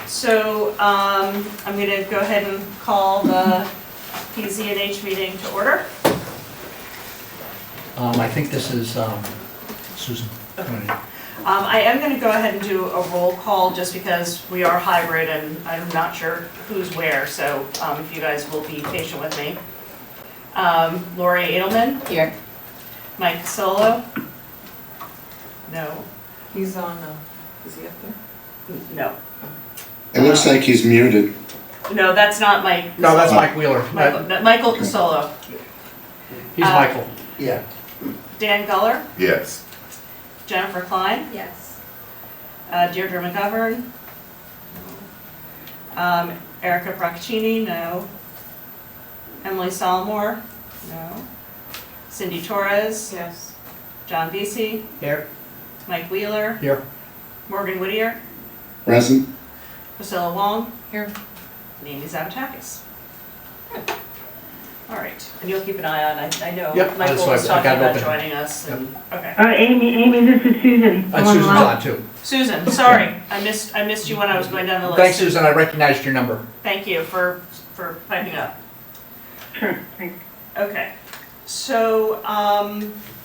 So I'm going to go ahead and call the PZNH meeting to order. I think this is Susan. I am going to go ahead and do a roll call just because we are hybrid and I'm not sure who's where, so if you guys will be patient with me. Lori Edelman? Here. Mike Solo? No. He's on, is he up there? No. It looks like he's muted. No, that's not Mike. No, that's Mike Wheeler. Michael Casolo. He's Michael. Yeah. Dan Guller? Yes. Jennifer Klein? Yes. Deirdre McGovern? Erica Procaccini? No. Emily Solomore? No. Cindy Torres? Yes. John Vesey? Here. Mike Wheeler? Here. Morgan Whittier? Present? Priscilla Wong? Here. And Amy Zavatakis. All right, and you'll keep an eye on, I know Yep, Michael that's was why I talking got it about open. joining us, and, okay. Amy, this is Susan. And Susan's on too. Susan, sorry, I missed you when I was going down the list. Thanks, Susan. I recognized your number. Thank you for piping up. Sure, thanks. Okay, so,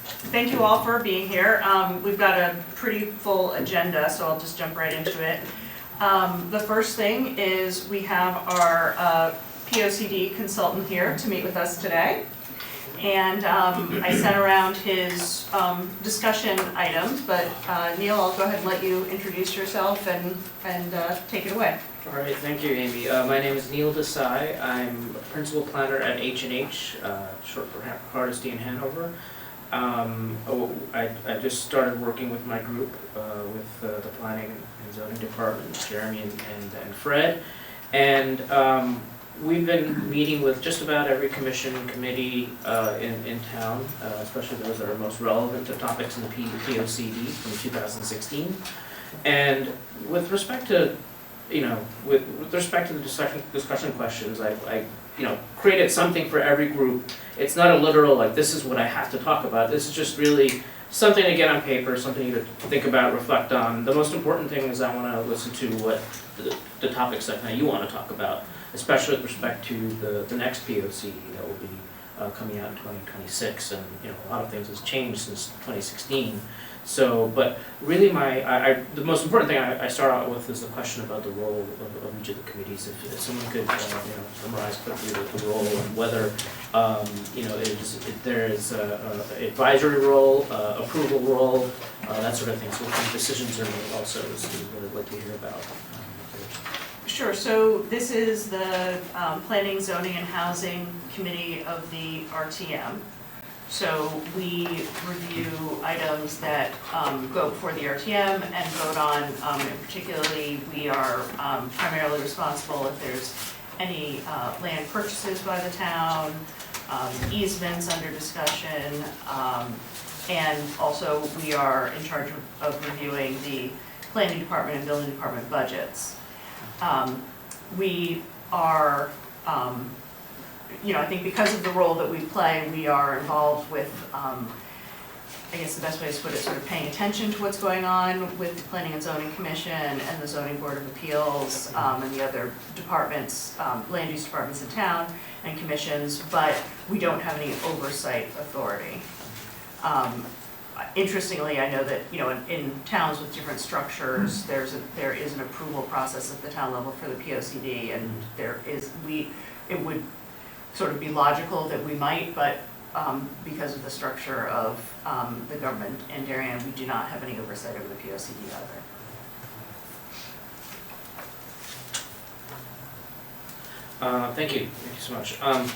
thank you all for being here. We've got a pretty full agenda, so I'll just jump right into it. The first thing is we have our POCD consultant here to meet with us today. And I sent around his discussion items, but Neil, I'll go ahead and let you introduce yourself and take it away. All right, thank you, Amy. My name is Neil Desai. I'm a principal planner at H&H, short for Hardesty in Hanover. I just started working with my group, with the planning and zoning department, Jeremy and Fred. And we've been meeting with just about every commission and committee in town, especially those that are most relevant to topics in the POCD from 2016. And with respect to, with respect to the discussion questions, I created something for every group. It's not a literal, like, this is what I have to talk about. This is just really something to get on paper, something to think about, reflect on. The most important thing is I want to listen to what the topics that you want to talk about, especially with respect to the next POCD that will be coming out in 2026. And a lot of things has changed since 2016. So, but really the most important thing I start out with is the question about the role of each of the committees. If someone could summarize quickly the role and whether there is an advisory role, approval role, that sort of thing. So what decisions are made also is what I'd like to hear about. Sure, so this is the Planning, Zoning, and Housing Committee of the RTM. So we review items that go before the RTM and vote on, and particularly we are primarily responsible if there's any land purchases by the town, easements under discussion, and also we are in charge of reviewing the planning department and building department budgets. We are I think because of the role that we play, we are involved with, I guess the best way to put it, sort of paying attention to what's going on with the Planning and Zoning Commission and the Zoning Board of Appeals and the other departments, land use departments in town and commissions, but we don't have any oversight authority. Interestingly, I know that in towns with different structures, there is an approval process at the town level for the POCD, and it would sort of be logical that we might, but because of the structure of the government in Darien, we do not have any oversight over the POCD either. Thank you so much. On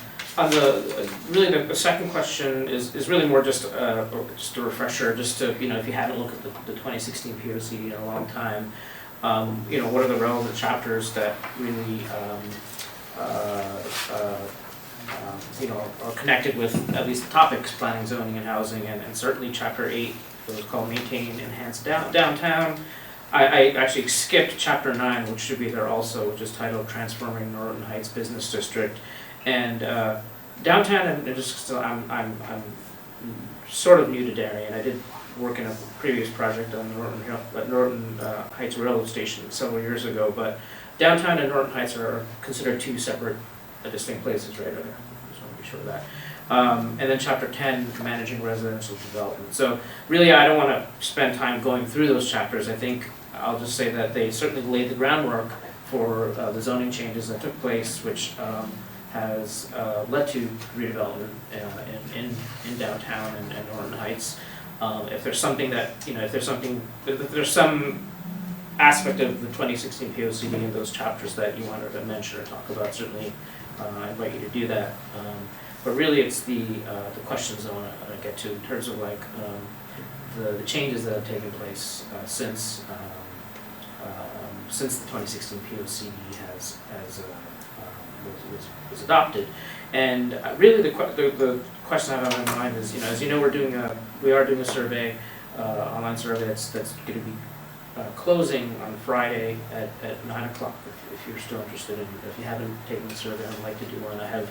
the second question is really more just a refresher, just to, if you haven't looked at the 2016 POCD in a long time, what are the relevant chapters that really are connected with at least the topics, planning, zoning, and housing, and certainly chapter 8, what was called maintain, enhance downtown. I actually skipped chapter 9, which should be there also, which is titled Transforming Norton Heights Business District. And downtown, I'm sort of new to Darien. I did work in a previous project on Norton Heights Railroad Station several years ago, but downtown and Norton Heights are considered two separate, distinct places, right? I just want to be sure of that. And then chapter 10, managing residential development. So really, I don't want to spend time going through those chapters. I think I'll just say that they certainly laid the groundwork for the zoning changes that took place, which has led to redevelopment in downtown and Norton Heights. If there's something that, if there's some aspect of the 2016 POCD in those chapters that you wanted to mention or talk about, certainly I invite you to do that. But really, it's the questions I want to get to in terms of like the changes that have taken place since the 2016 POCD was adopted. And really, the question I have on my mind is, as you know, we are doing a survey, online survey that's going to be closing on Friday at 9 o'clock. If you're still interested, if you haven't taken the survey, I'd like to do one. I have.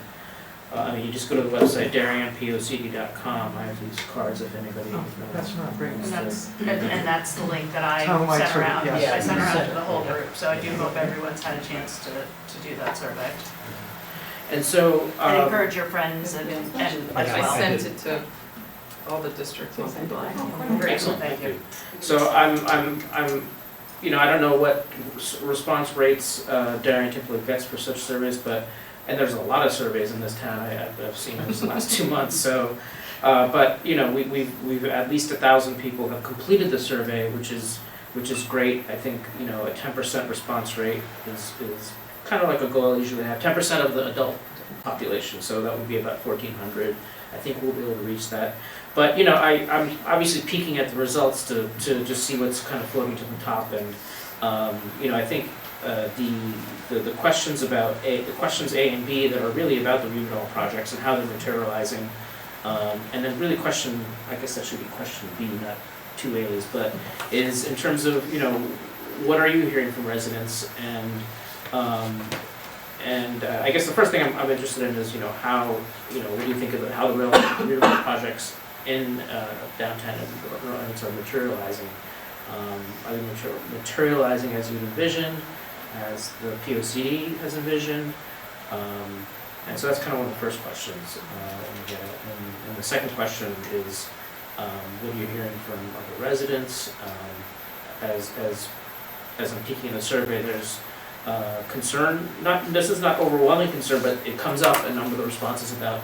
You just go to the website darionpocd.com. I have these cards if anybody. That's not great. And that's the link that I Townwide sent survey, around. yes. I sent around to the whole group, so I do hope everyone's had a chance to do that survey. And so. And encourage your friends and as I well. sent it to all the districts. Great, Excellent, thank you. So I'm, I don't know what response rates Darien typically gets for such surveys, and there's a lot of surveys in this town I've seen in the last 2 months. So, but we've at least 1,000 people have completed the survey, which is great. I think a 10% response rate is kind of like a goal I usually have. 10% of the adult population, so that would be about 1,400. I think we'll be able to reach that. But I'm obviously peeking at the results to just see what's kind of floating to the top, and I think the questions about the questions A and B that are really about the redevelopment projects and how they're materializing, and then really I guess that should be question B, not 2 A's, but is in terms of what are you hearing from residents, and I guess the first thing I'm interested in is how what do you think about how the redevelopment projects in downtown and Norton Heights are materializing? Are they materializing as you envisioned, as the POCD has envisioned? And so that's kind of one of the first questions we get at. And the second question is, what are you hearing from other residents? As I'm taking the survey, there's concern. This is not overwhelming concern, but it comes up in a number of the responses about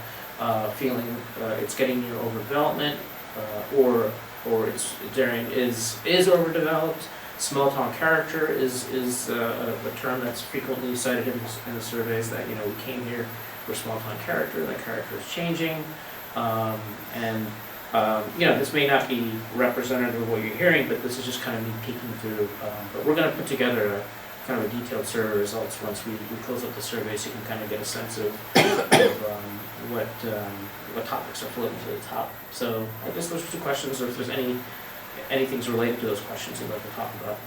feeling it's getting near overdevelopment, or Darien is overdeveloped. Small town character is a term that's frequently cited in the surveys, that we came here for small town character. That character is changing, this may not be representative of what you're hearing, but this is just kind of me peeking through. But we're going to put together kind of a detailed survey results once we close up the survey, so you can kind of get a sense of what topics are floating to the top. So I guess those are 2 questions, or if there's anything's related to those questions you'd like to talk about.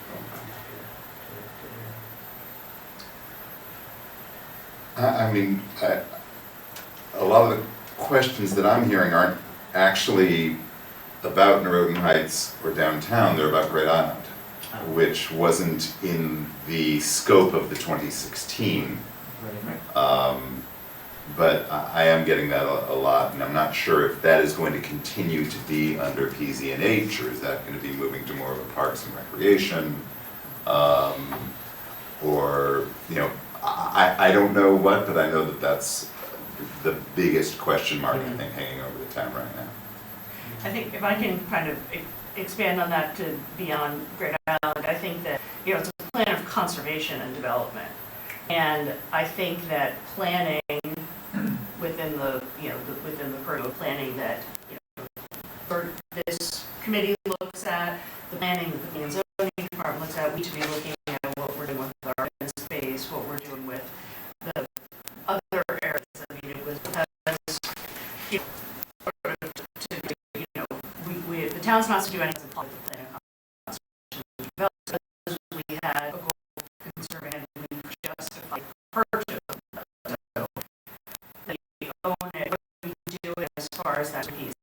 A lot of the questions that I'm hearing aren't actually about Norton Heights or downtown, they're about Great Island, which wasn't in the scope of the 2016. But I am getting that a lot, and I'm not sure if that is going to continue to be under PZ&H, or is that going to be moving to more of a Parks and Recreation, or I don't know what, but I know that that's the biggest question mark I think hanging over the town right now. I think if I can kind of expand on that to beyond Great Island, I think that it's a plan of conservation and development, and I think that planning within the within the purview of planning that this committee looks at, the planning that the planning and zoning department looks at, we should be looking at what we're doing with our open space, what we're doing with the other areas. I mean, it was because the town's not to do anything to the plan of conservation and development, because we had a goal of conserving and we justified purchase of that. So they own it, but we do it as far as that piece,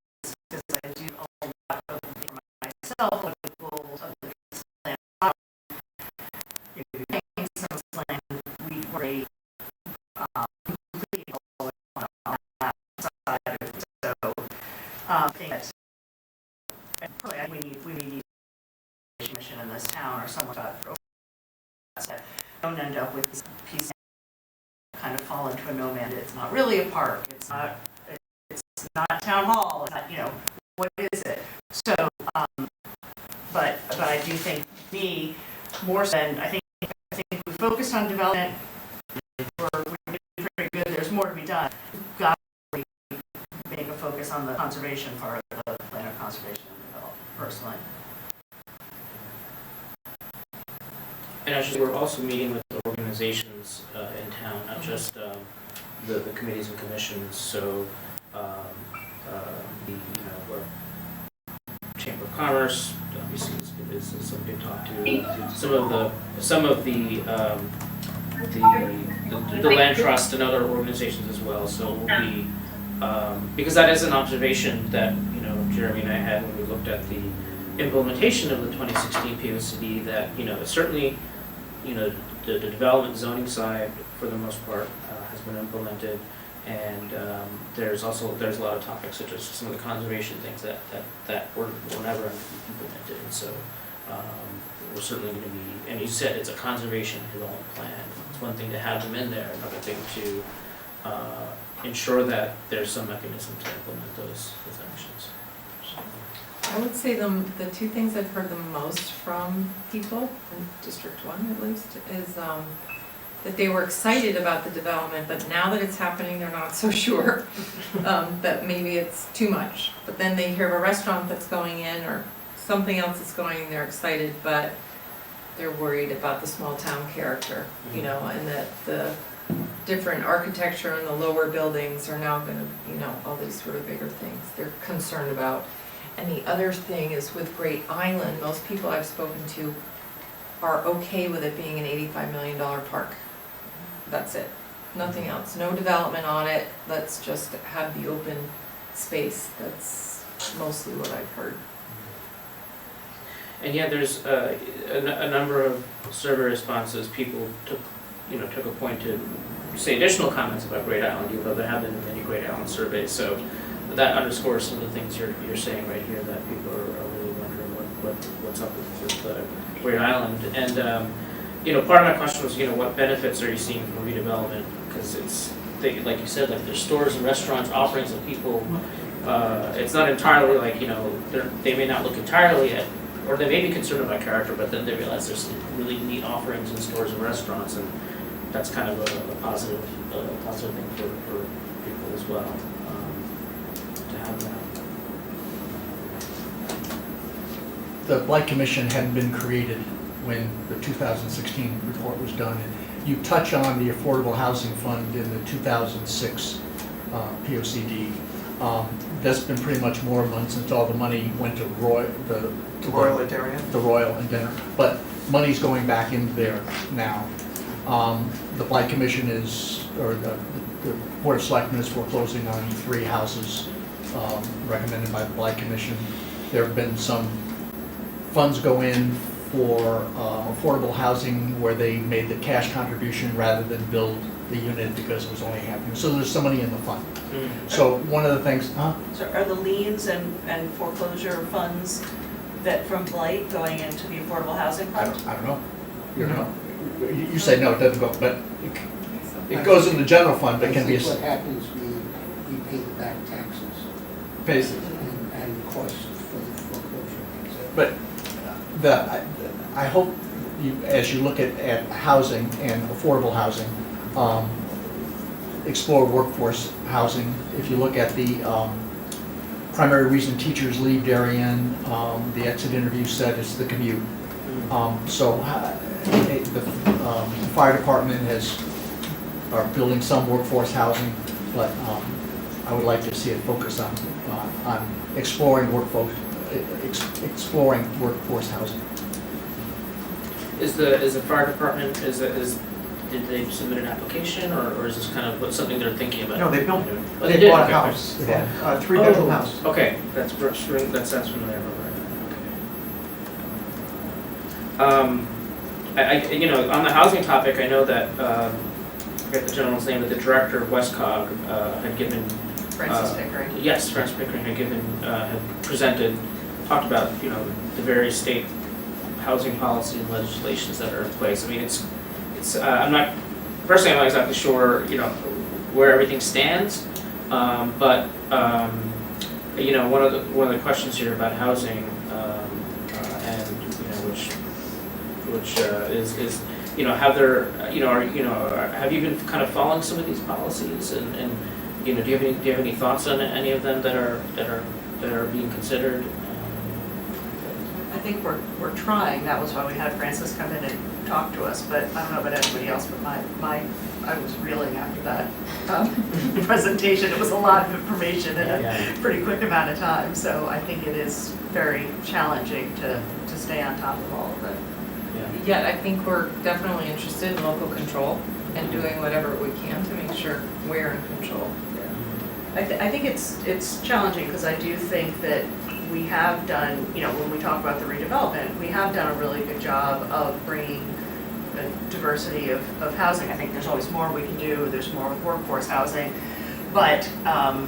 because I do a lot of it for myself, what the goals of the land, paying some land I think that we need a commission in this town or someone that don't end up with this piece kind of fall into a no man. It's not really a park. It's not town hall. It's not, what is it? So, but I do think more than I think we focused on development. We're doing pretty good. There's more to be done. We've got to make a focus on the conservation part of the plan of conservation and development, personally. And actually, we're also meeting with the organizations in town, not just the committees and commissions. So the Chamber of Commerce obviously is something to talk to. Some of the land trust and other organizations as well. So we'll be because that is an observation that Jeremy and I had when we looked at the implementation of the 2016 POCD. That it's certainly the development zoning side for the most part has been implemented, and there's a lot of topics such as some of the conservation things that were never implemented, and so we're certainly going to be, and you said it's a conservation development plan. It's one thing to have them in there, another thing to ensure that there's some mechanism to implement those actions. I would say the two things I've heard the most from people, in District 1 at least, is that they were excited about the development, but now that it's happening, they're not so sure that maybe it's too much. But then they hear of a restaurant that's going in or something else that's going in, they're excited, but they're worried about the small town character, and that the different architecture and the lower buildings are now going to, all these sort of bigger things they're concerned about. And the other thing is with Great Island, most people I've spoken to are okay with it being an $85 million park. That's it. Nothing else. No development on it. Let's just have the open space. That's mostly what I've heard. And yeah, there's a number of survey responses. People took a point to say additional comments about Great Island, even though there have been many Great Island surveys. So that underscores some of the things you're saying right here, that people are really wondering what's up with Great Island. And part of my question was, what benefits are you seeing from redevelopment? Because like you said, like there's stores and restaurants, offerings that people. It's not entirely like they may not look entirely at, or they may be concerned about character, but then they realize there's really neat offerings in stores and restaurants, and that's kind of a positive thing for people as well. The Blight Commission hadn't been created when the 2016 report was done. And you touch on the Affordable Housing Fund in the 2006 POCD. That's been pretty much moribund since all the money went to the Royal and Darien. The Royal and Denver. But money's going back into there now. The Blight Commission the Board of Selectmen is foreclosing on 3 houses recommended by the Blight Commission. There have been some funds go in for affordable housing where they made the cash contribution rather than build the unit because it was only happening. So there's some money in the fund. So one of the things, So are the liens and foreclosure funds that from Blight going into the affordable housing I fund? don't know. You say no, it doesn't go, but it goes in the general fund, but can be. What happens, we pay the back taxes Basically. and costs for the foreclosure. But I hope you, as you look at housing and affordable housing, explore workforce housing. If you look at the primary reason teachers leave Darien, the exit interview said it's the commute. The fire department are building some workforce housing, but I would like to see it focus on exploring workforce housing. Is the fire department did they submit an application, or is this kind of something they're thinking about? No, they built, Oh, they did? bought a Okay. house, They bought a 3-bedroom house. Okay, that sounds familiar. Okay. On the housing topic, I know that I forget the gentleman's name, but the director of Westcog had given Francis Pickering. Yes, Francis Pickering had presented, talked about, the various state housing policy and legislations that are in place. I mean, I'm not, personally, I'm not exactly sure, where everything stands, but, one of the questions here about housing, and, which is, have you been kind of following some of these policies, and do you have any thoughts on any of them that are being considered? I think we're trying, that was why we had Francis come in and talk to us, but I don't know about anybody else, but I was reeling after that presentation. It was a lot of information in a pretty quick amount of time, so I think it is very challenging to stay on top of all of it. Yet I think we're definitely interested in local control and doing whatever we can to make sure we're in control. I think it's challenging because I do think that we have done, when we talk about the redevelopment, we have done a really good job of bringing a diversity of housing. I think there's always more we can do. There's more workforce housing, but I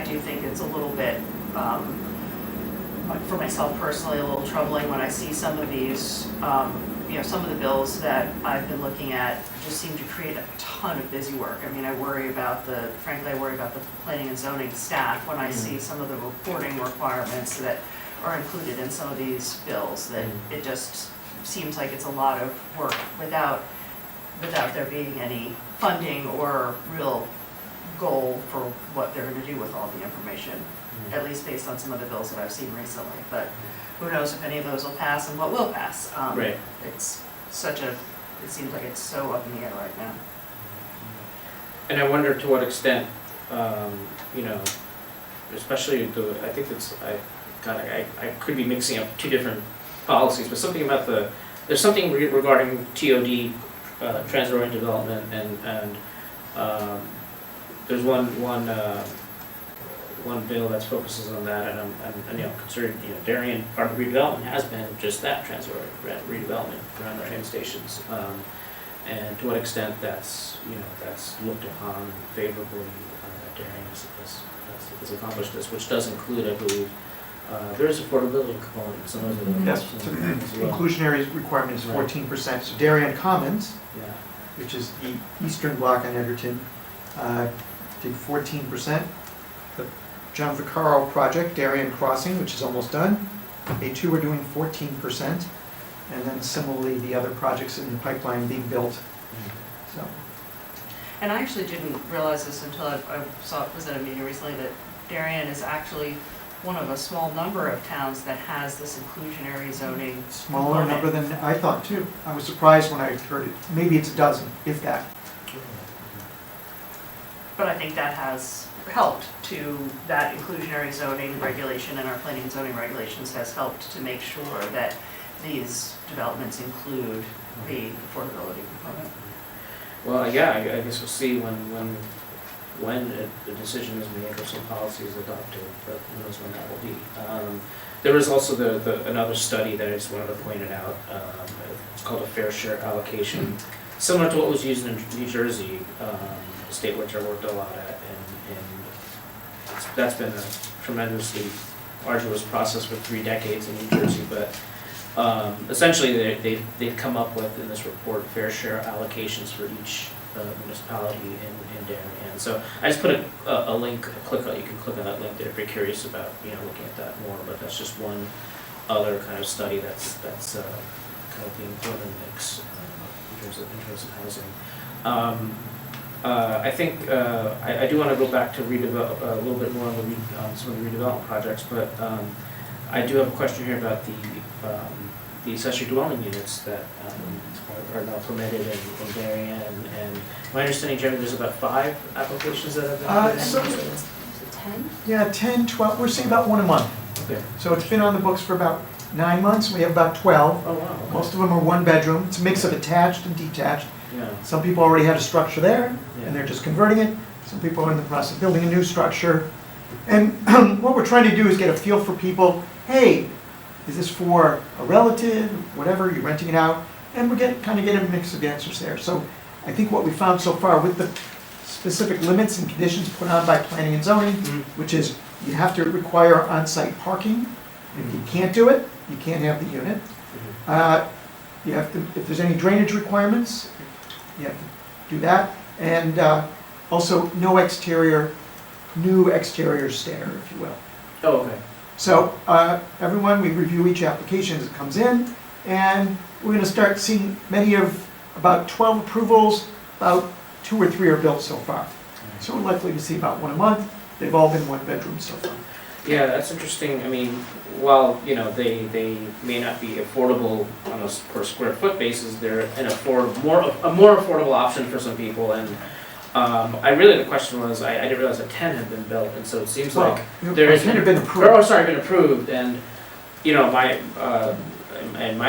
do think it's a little bit, for myself personally, a little troubling when I see some of these, some of the bills that I've been looking at just seem to create a ton of busy work. I mean, frankly, I worry about the planning and zoning staff when I see some of the reporting requirements that are included in some of these bills, that it just seems like it's a lot of work without there being any funding or real goal for what they're going to do with all the information, at least based on some of the bills that I've seen recently. But who knows if any of those will pass and what will pass. Right. It seems like it's so up in the air right now. And I wonder to what extent, especially I think I could be mixing up two different policies, but something about there's something regarding TOD, transit-oriented development, and there's one bill that focuses on that, and I'm considering, Darien, part of the redevelopment has been just that, transit-oriented redevelopment around the train stations, and to what extent that's looked upon favorably, that Darien has accomplished this, which does include, I believe, there is affordability component in some of the Yes, as well. inclusionary requirement is Right. 14%. So Darien Commons, Yeah. which is the eastern block on Edgerton, did 14%. The John Vaccaro project, Darien Crossing, which is almost done, they too are doing 14%. And then similarly, the other projects in the pipeline being built. So, And I actually didn't realize this until I was at a meeting recently, that Darien is actually one of a small number of towns that has this inclusionary zoning. smaller component. number than I thought too. I was surprised when I heard it. Maybe it's a dozen, if that. But I think that has helped that inclusionary zoning regulation and our planning and zoning regulations has helped to make sure that these developments include the affordability component. Well, yeah, I guess we'll see when a decision is made or some policy is adopted, but who knows when that will be. There was also another study that I just wanted to point it out. It's called a fair share allocation, similar to what was used in New Jersey, a state which I worked a lot at, and that's been a tremendously arduous process for 3 decades in New Jersey, but essentially they've come up with, in this report, fair share allocations for each municipality in Darien. So I just put a link, you can click on that link there if you're curious about looking at that more, but that's just one other kind of study that's kind of being thrown in the mix in terms of housing. I think I do want to go back to redevelop a little bit more on some of the redevelopment projects, but I do have a question here about the accessory dwelling units that are now permitted in Darien, and my understanding, Jeremy, there's about 5 applications that have been put in. So- Is it 10? Yeah, 10, 12, we're seeing about 1 a month. Okay. So it's been on the books for about 9 months. We have about 12. Oh, wow. Okay. Most of them are 1 bedroom. It's a mix of attached and detached. Yeah. Some people already had a structure there, Yeah. and they're just converting it. Some people are in the process of building a new structure. And what we're trying to do is get a feel for people. Hey, is this for a relative, whatever, you're renting it out? And we're kind of getting a mix of answers there. So I think what we found so far with the specific limits and conditions put on by planning and zoning, Mhm. which is you have to require on-site parking. If you can't do it, you can't have the unit. You have to, if there's any drainage requirements, you have to do that. And also no exterior, new exterior stair, if you will. Oh, okay. So everyone, we review each application as it comes in, and we're gonna start seeing about 12 approvals, about 2 or 3 are built so far. So we're likely to see about 1 a month. They've all been 1 bedroom so far. Yeah, that's interesting. I mean, while, you know, they may not be affordable on a per square foot basis, they're a more affordable option for some people. And the question was, I didn't realize that 10 had been built, and so it seems like there has been been approved. been approved. And, you know, my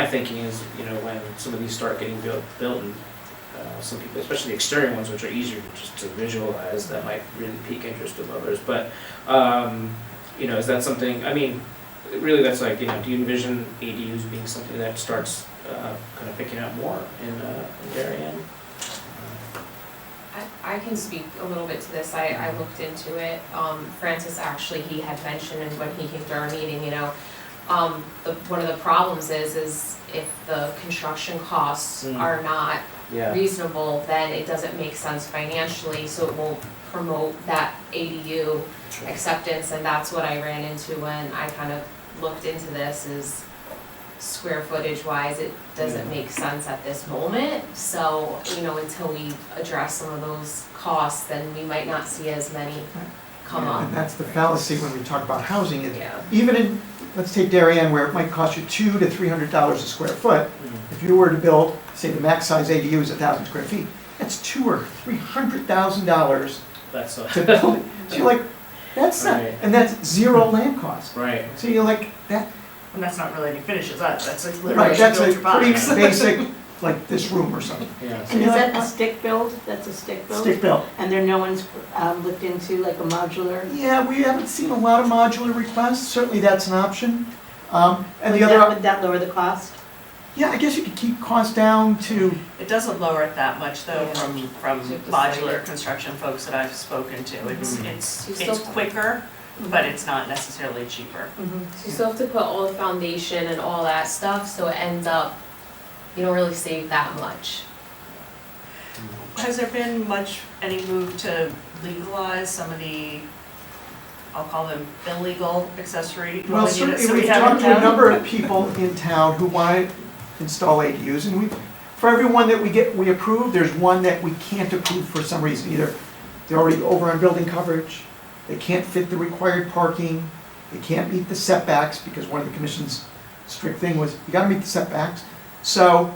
thinking is, you know, when some of these start getting built and some people, especially the exterior ones, which are easier just to visualize, that might really pique interest of others. But, you know, is that something, I mean, really that's like, you know, do you envision ADUs being something that starts kind of picking up more in Darien? I can speak a little bit to this. I looked into it. Francis actually, he had mentioned, and when he came to our meeting, you know, one of the problems is if the construction costs are not reasonable, then it doesn't make sense financially, so it won't promote that ADU acceptance, and that's what I ran into when I kind of looked into this, is square footage wise, it doesn't make sense at this moment. So, you know, until we address some of those costs, then we might not see as many come up. And that's the fallacy when we talk about housing. Yeah. Even in, let's take Darien, where it might cost you $200 to $300 a square foot. If you were to build, say the max size ADU is 1,000 square feet, that's $200,000 or $300,000 That's to build it. So you're like, that's not, Right. and that's zero land cost. right. So you're like, that, And that's not really any finishes, that's like literally right, that's built a your body. pretty basic, like this room or something. Yeah. And is that a stick build? That's a stick build? Stick built. And there no one's looked into like a modular? Yeah, we haven't seen a lot of modular requests. Certainly that's an option. And the other, Would that lower the cost? yeah, I guess you could keep costs down to, It doesn't lower it that much though Yeah. from So just modular like- construction folks that I've spoken to. It's You still- it's quicker, but it's not necessarily cheaper. So you still have to put all the foundation and all that stuff, so it ends up, you don't really save that much. Has there been any move to legalize some of the, I'll call them illegal accessory well, dwelling units certainly that we we've have talked in to a town? number of people in town who want to install ADUs, and for every one that we approve, there's one that we can't approve for some reason. Either they're already over on building coverage, they can't fit the required parking, they can't meet the setbacks, because one of the commission's strict thing was, you gotta meet the setbacks. So,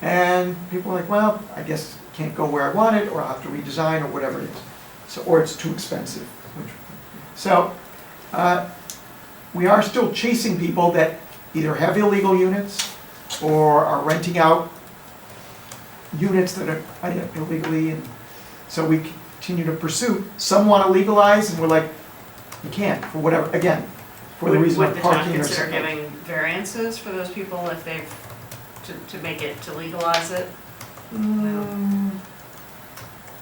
and people are like, well, I guess it can't go where I want it, or I'll have to redesign, or whatever it is. So, or it's too expensive. So, we are still chasing people that either have illegal units or are renting out units that are illegally, and so we continue to pursue. Some want to legalize, and we're like, you can't, for whatever, again, for the reason of Would the town parking or consider something. giving variances for those people if they've, to make it, to legalize it?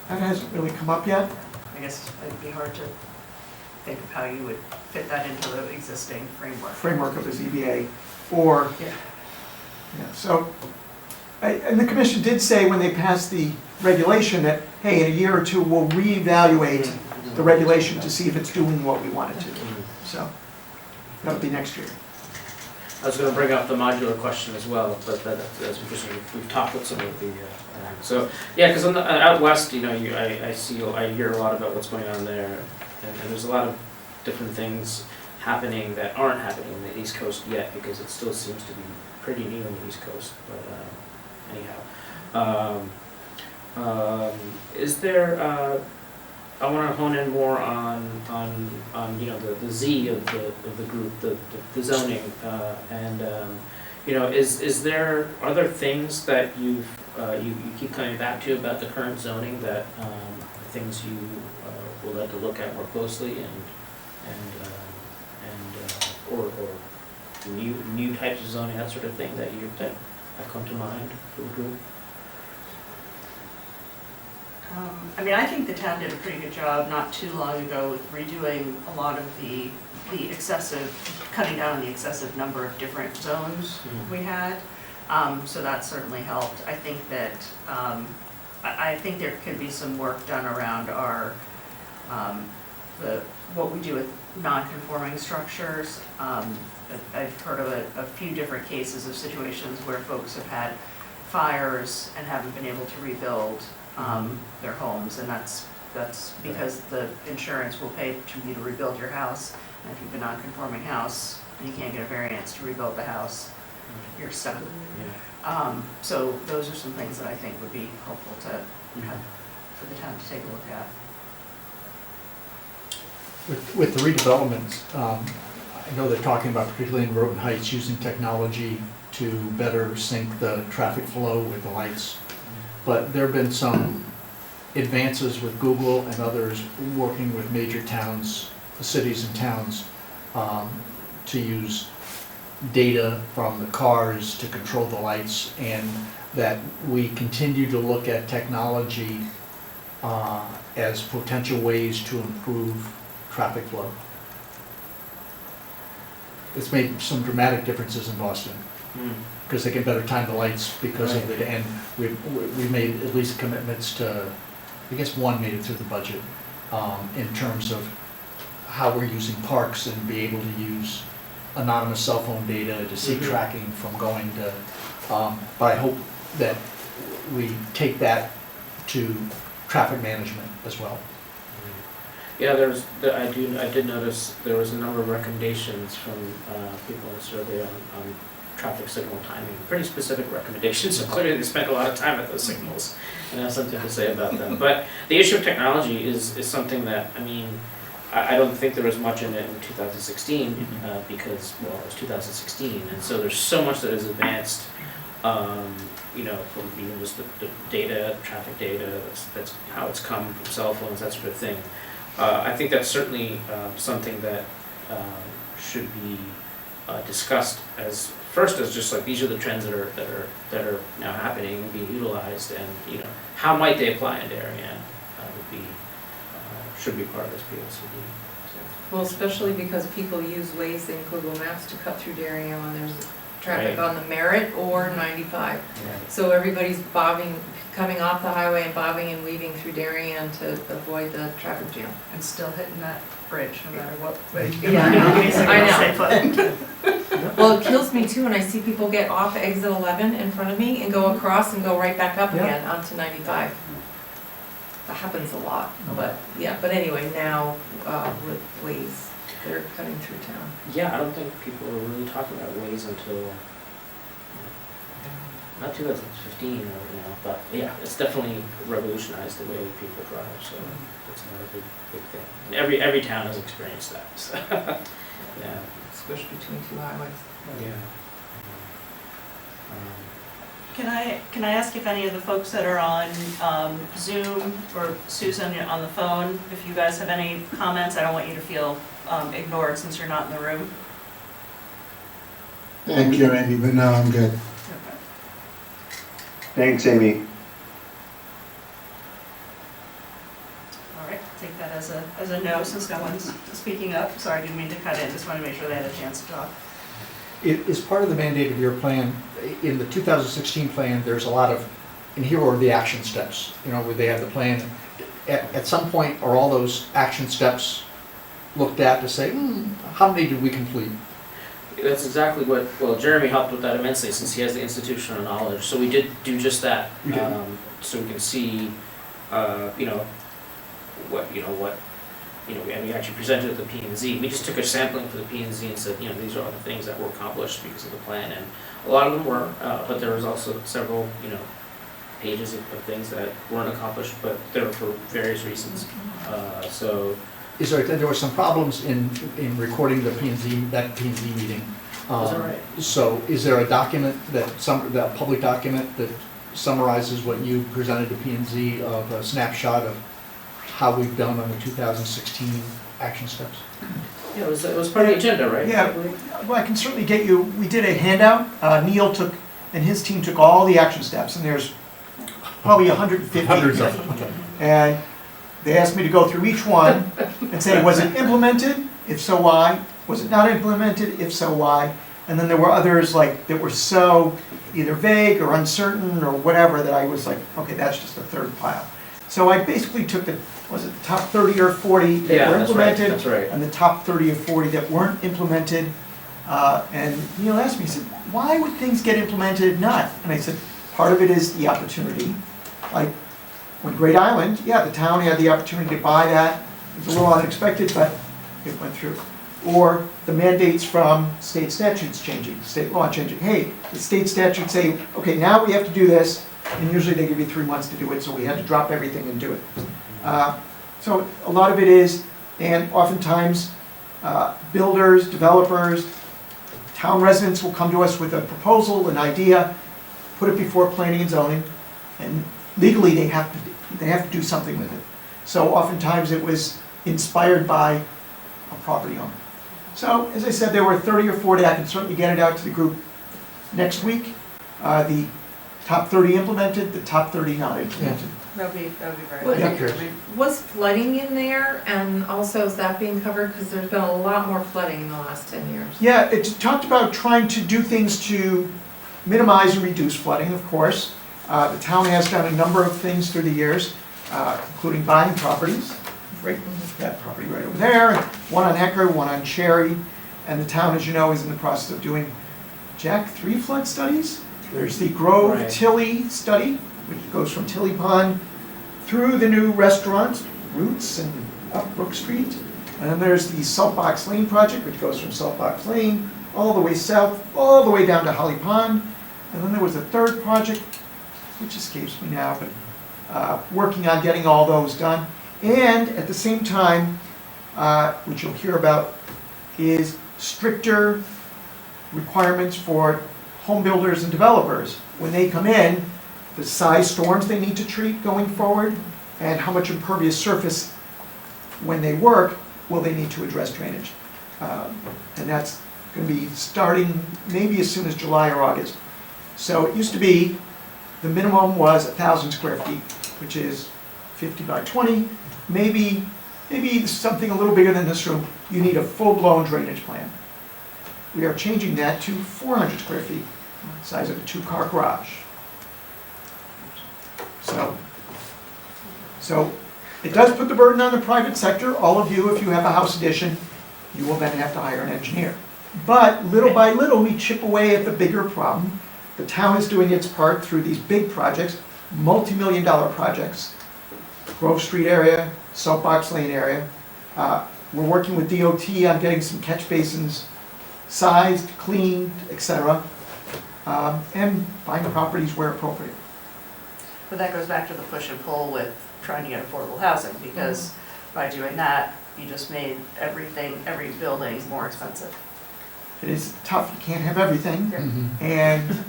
That hasn't really come up yet. I guess it'd be hard to think of how you would fit that into the existing Framework of the ZBA, or, Yeah. yeah, so, and the commission did say when they passed the regulation that, hey, in a year or two, we'll reevaluate the regulation to see if it's doing what we want it to. So, that'll be next year. I was gonna bring up the modular question as well, but that's interesting. We've talked with some of the, so, yeah, because out west, you know, I hear a lot about what's going on there, and there's a lot of different things happening that aren't happening on the East Coast yet, because it still seems to be pretty new on the East Coast, but anyhow. Is there, I wanna hone in more on, you know, the Z of the group, the zoning, and, you know, are there things that you keep coming back to about the current zoning that, things you, would like to look at more closely or new types of zoning, that sort of thing that have come to mind for the group? I mean, I think the town did a pretty good job not too long ago with redoing a lot of the excessive, cutting down on the excessive number of different zones we had. So that certainly helped. I think that, I think there could be some work done around our, what we do with non-conforming structures. I've heard of a few different cases of situations where folks have had fires and haven't been able to rebuild their homes, and that's because the insurance will pay you to rebuild your house, and if you have a non-conforming house, and you can't get a variance to rebuild the house, you're stuck. So those are some things that I think would be helpful to have for the town to take a look at. With the redevelopment, I know they're talking about, particularly in Roten Heights, using technology to better sync the traffic flow with the lights. But there have been some advances with Google and others working with major towns, cities and towns, to use data from the cars to control the lights, and that we continue to look at technology as potential ways to improve traffic flow. It's made some dramatic differences in Boston, because they can better time the lights because of it, and we made at least commitments to, I guess one made it through the budget, in terms of how we're using parks and be able to use anonymous cell phone data to see tracking from going to, but I hope that we take that to traffic management as well. Yeah, I did notice there was a number of recommendations from people in the survey on traffic signal timing, pretty specific recommendations, so clearly they spent a lot of time at those signals and have something to say about them. But the issue of technology is something that, I mean, I don't think there was much in it in 2016 because, well, it was 2016, and so there's so much that is advanced, you know, from even just the data, traffic data, that's how it's come from cell phones, that sort of thing. I think that's certainly something that should be discussed as just like these are the trends that are now happening and being utilized, and you know how might they apply in Darien should be part of this PLCD. So. Well, especially because people use Waze and Google Maps to cut through Darien when there's traffic on the Merritt or 95. Right. So everybody's coming off the highway and bobbing and weaving through Darien to avoid the traffic jam. And still hitting that bridge, no matter what. Yeah, I know. Well, it kills me too when I see people get off exit 11 in front of me and go across and go right back up again onto 95. That happens a lot, but anyway, now with Waze, they're cutting through town. Yeah, I don't think people were really talking about Waze until not 2015 or but yeah, it's definitely revolutionized the way people drive. So it's another big thing. And every town has experienced that. So, yeah. Squish between two highways. Yeah. Can I ask if any of the folks that are on Zoom or Susan on the phone, if you guys have any comments? I don't want you to feel ignored since you're not in the room. Thank you, Amy, but no, I'm good. Okay. Thanks, Amy. All right, take that as a no since no one's speaking up. Sorry, I didn't mean to cut in. Just want to make sure they had a chance to talk. It is part of the mandate of your plan. In the 2016 plan, there's a lot of, and here are the action steps, you know, where they have the plan. At some point, are all those action steps looked at to say, how many did we complete? That's exactly well, Jeremy helped with that immensely since he has the institutional knowledge. So we did do just that. You did. So we can see, and we actually presented at the P&Z. We just took a sampling for the P&Z and said, these are all the things that were accomplished because of the plan. And a lot of them were, but there was also several, pages of things that weren't accomplished, but they were for various reasons. There were some problems in recording the that P&Z meeting. Is that right? So is there a document that public document that summarizes what you presented to P&Z of a snapshot of how we've done on the 2016 action steps? Yeah, it was part of the agenda, right? Yeah, well, I can certainly get you, we did a handout. Neil and his team took all the action steps, and there's probably 150. Hundreds of them. And they asked me to go through each one and say, was it implemented? If so, why? Was it not implemented? If so, why? And then there were others like that were so either vague or uncertain or whatever that I was like, okay, that's just a third pile. So I basically took the top 30 or 40 that Yeah, were that's right, implemented that's right. and the top 30 or 40 that weren't implemented. And Neil asked me, he said, why would things get implemented and not? And I said, part of it is the opportunity. Like when Great Island, yeah, the town had the opportunity to buy that. It was a little unexpected, but it went through. Or the mandates from state statutes changing, state law changing. Hey, the state statutes say, okay, now we have to do this, and usually they give you 3 months to do it, so we had to drop everything and do it. So a lot of it is, and oftentimes builders, developers, town residents will come to us with a proposal, an idea, put it before planning and zoning, and legally they have to do something with it. So oftentimes it was inspired by a property owner. So as I said, there were 30 or 40. I can certainly get it out to the group next week. The top 30 implemented, the top 30 not implemented. That would be very Well, yeah. helpful. Was flooding in there, and also is that being covered? Because there's been a lot more flooding in the last 10 years. Yeah, it talked about trying to do things to minimize and reduce flooding, of course. The town has done a number of things through the years, including buying properties. Right, that property right over there, one on Hecker, one on Cherry. And the town, as you know, is in the process of doing, Jack, 3 flood studies. There's the Grove Right. Tilly study, which goes from Tilly Pond through the new restaurant, Roots, and up Brook Street. And then there's the Saltbox Lane project, which goes from Saltbox Lane all the way south, all the way down to Holly Pond. And then there was a third project, which escapes me now, but working on getting all those done. And at the same time, which you'll hear about, is stricter requirements for home builders and developers. When they come in, the size storms they need to treat going forward, and how much impervious surface, when they work, will they need to address drainage. And that's going to be starting maybe as soon as July or August. So it used to be, the minimum was 1,000 square feet, which is 50 by 20. Maybe something a little bigger than this room, you need a full-blown drainage plan. We are changing that to 400 square feet, size of a 2-car garage. So it does put the burden on the private sector. All of you, if you have a house addition, you will then have to hire an engineer. But little by little, we chip away at the bigger problem. The town is doing its part through these big projects, multi-million-dollar projects. Grove Street area, Soapbox Lane area. We're working with DOT on getting some catch basins sized, cleaned, etc. And buying properties where appropriate. But that goes back to the push and pull with trying to get affordable housing, because by doing that, you just made everything, every building more expensive. It is tough, you can't have everything. And,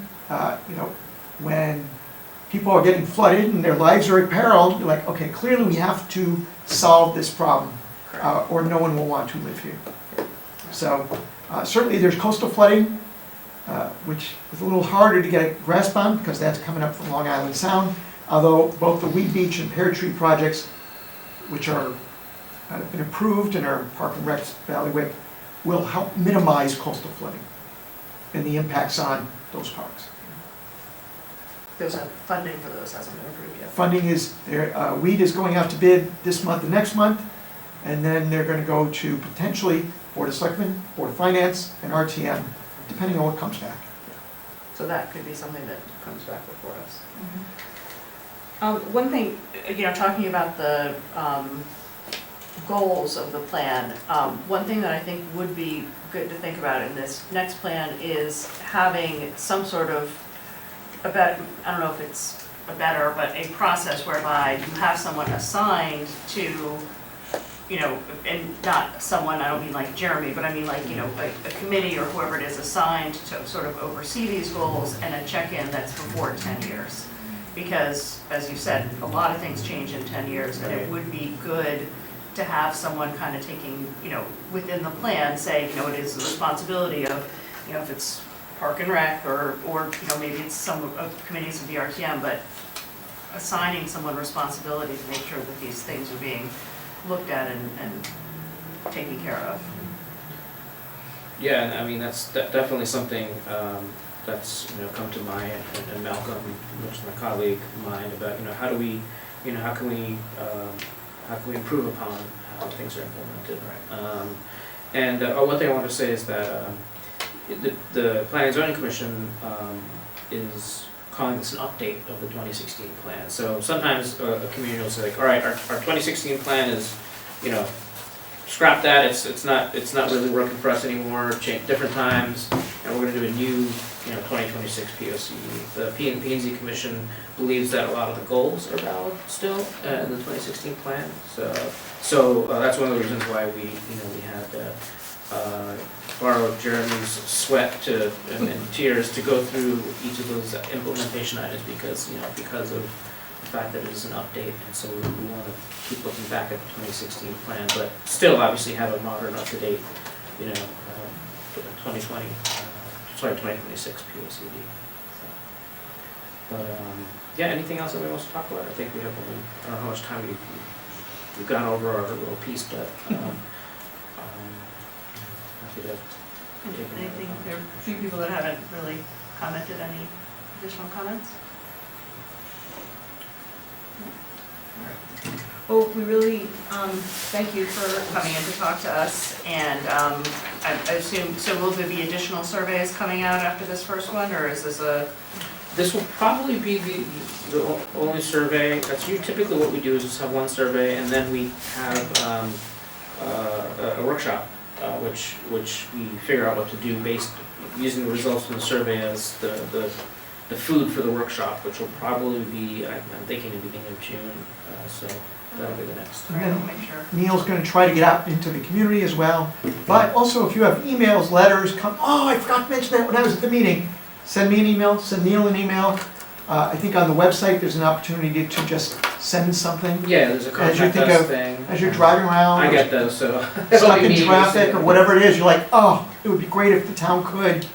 when people are getting flooded and their lives are at peril, you're like, okay, clearly we have to solve this problem, or no one will want to live here. So certainly there's coastal flooding, which is a little harder to get a grasp on because that's coming up from Long Island Sound, although both the Weed Beach and Pear Tree projects, which have been approved and are Park and Rec's Ballywick, will help minimize coastal flooding and the impacts on those parks. There's a funding for those hasn't been approved yet. Funding is, weed is going out to bid this month and next month, and then they're going to go to potentially Board of Selectmen, Board of Finance, and RTM, depending on what comes back. So that could be something that comes back before us. Mm-hmm. One thing, talking about the goals of the plan, one thing that I think would be good to think about in this next plan is having some sort of I don't know if it's but a process whereby you have someone assigned to, and not someone, I don't mean like Jeremy, but I mean like, a committee or whoever it is assigned to sort of oversee these goals, and a check-in that's before 10 years. Because, as you said, a lot of things change in 10 years, and it would be good to have someone kind of taking, within the plan, say, it is the responsibility of, if it's Park and Rec, or maybe it's some of committees of the RTM, but assigning someone responsibility to make sure that these things are being looked at and taken care of. Yeah, and I mean, that's definitely something that's, come to mind, and Malcolm, which is my colleague, mind about, how do we, how can we improve upon how things are implemented. And one thing I want to say is that the Planning and Zoning Commission is calling this an update of the 2016 plan. So sometimes a community will say like, all right, our 2016 plan is, scrap that, it's not really working for us anymore, change different times, and we're gonna do a new, 2026 POCD. The P&Z Commission believes that a lot of the goals are valid still in the 2016 plan. So that's one of the reasons why we had borrowed Jeremy's sweat and tears to go through each of those implementation items because of the fact that it is an update, and so we want to keep looking back at the 2016 plan, but still obviously have a modern, up-to-date, 2026 POCD. But yeah, anything else that we want to talk about? I think we have only, I don't know how much time we've gone over our little piece, but happy to take Anything, there are a few people that haven't really commented. Any additional comments? Well, we really thank you for coming in to talk to us, and I assume, so will there be additional surveys coming out after this first one, or is this a? This will probably be the only survey. That's typically what we do, is just have one survey, and then we have a workshop, which we figure out what to do based, using the results from the survey as the food for the workshop, which will probably be, I'm thinking, the beginning of June, so that'll be the next. And then Make sure. Neil's gonna try to get out into the community as well. But also, if you have emails, letters, I forgot to mention that when I was at the meeting. Send me an email, send Neil an email. I think on the website, there's an opportunity to just send something. Yeah, there's a As you contact think us of- thing. As you're driving around. I get those, so. Stuck in traffic or whatever it is, you're like, oh, it would be great if the town could.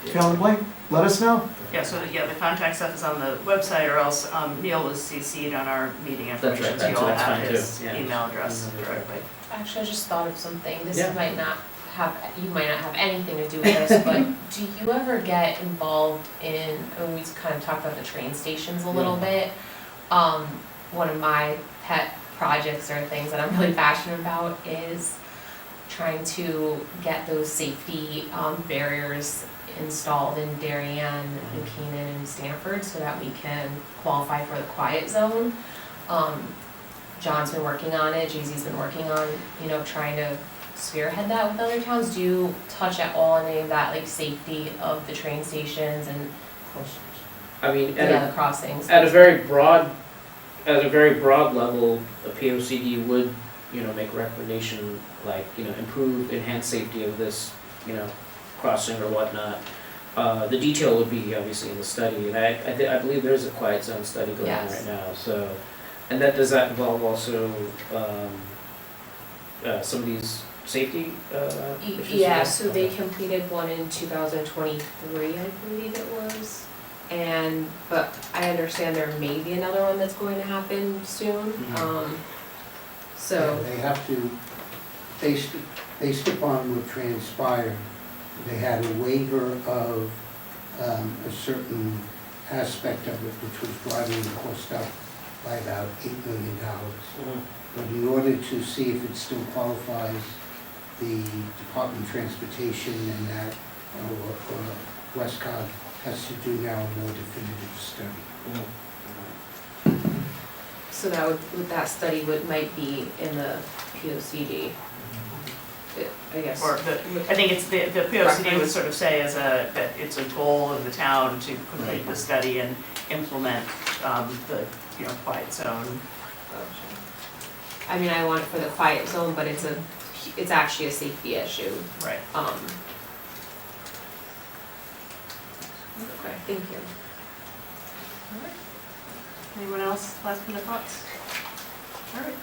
Fill in the blank, let us know. Yeah, so the contact stuff is on the website, or else Neil was CC'd on our meeting information, so you'll that's have fine his too, yeah. email address Mhm. directly. Actually, I just thought of something, this Yeah. might not have anything to do with this, but do you ever get involved in, and we kind of talked about the train stations a little bit. One of my pet projects or things that I'm really passionate about is trying to get those safety barriers installed in Darien, New Canaan, and Stanford so that we can qualify for the quiet zone. John's been working on it, Jay-Z's been working on, trying to spearhead that with other towns. Do you touch at all on any of that, like safety of the train stations and I mean, the crossings? at a very broad level, a POCD would, make a recommendation like, improve, enhance safety of this, crossing or whatnot. The detail would be obviously in the study, and I believe there is a quiet zone study going on right now, so. And does that involve also, some of these safety, issues? Yeah, so they completed one in 2023, I believe it was. But I understand there may be another one that's going to happen soon, so. They have to, based upon what transpired, they had a waiver of a certain aspect of it, which was driving the cost up by about $8 million. But in order to see if it still qualifies, the Department of Transportation and that, or Westcog has to do now a more definitive study. So that study might be in the POCD, I guess. Or I think it's the POCD would sort of say that it's a goal of the town to complete the study and implement the quiet zone. I mean, I want it for the quiet zone, but it's actually a safety issue. Right. Okay, thank you. Anyone else, last minute thoughts? All right.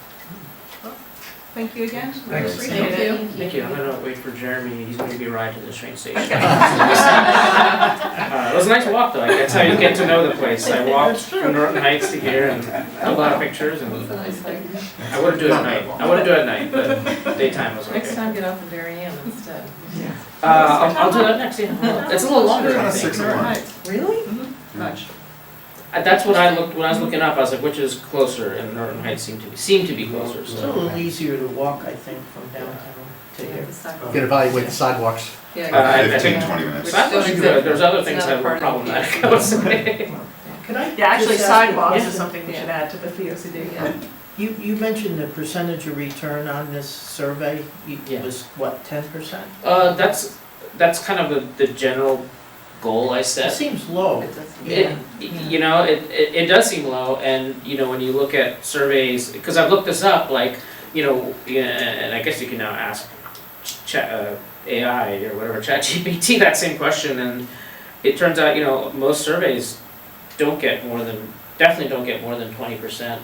Well, Thank you again. We Thanks. appreciate it. Thank you, I'm gonna wait for Jeremy, he's gonna give me a ride to the train station. Okay. It was a nice walk though, that's how you get to know the place. I walked from Norton Heights to here and a lot of pictures and It's a nice thing. I wouldn't do it at night. I wouldn't do it at night, but daytime was Next okay. time, get off of Darien instead. I'll do that next, yeah. It's a little longer, I think. Really? Mm-hmm. Much. That's what I looked, when I was looking up, I was like, which is closer? And Norton Heights seemed to be closer, It's a so. little easier to walk, I think, from downtown to here. Can evaluate the sidewalks. Yeah. I 15, think- 20 minutes. That was good, there's other things It's not that were part of the- problematic, I would say. Could I Yeah, actually just ask a sidewalks is question? something we should add to the POCD. Yeah. You mentioned the percentage of return on this survey, Yeah. it was what, 10%? That's kind of the general goal I It set. seems low. It does. You know, it does seem low, and, you know, when you look at surveys, because I've looked this up, like, you know, and I guess you can now ask AI or whatever, ChatGPT, that same question, and it turns out, you know, most surveys definitely don't get more than 20%.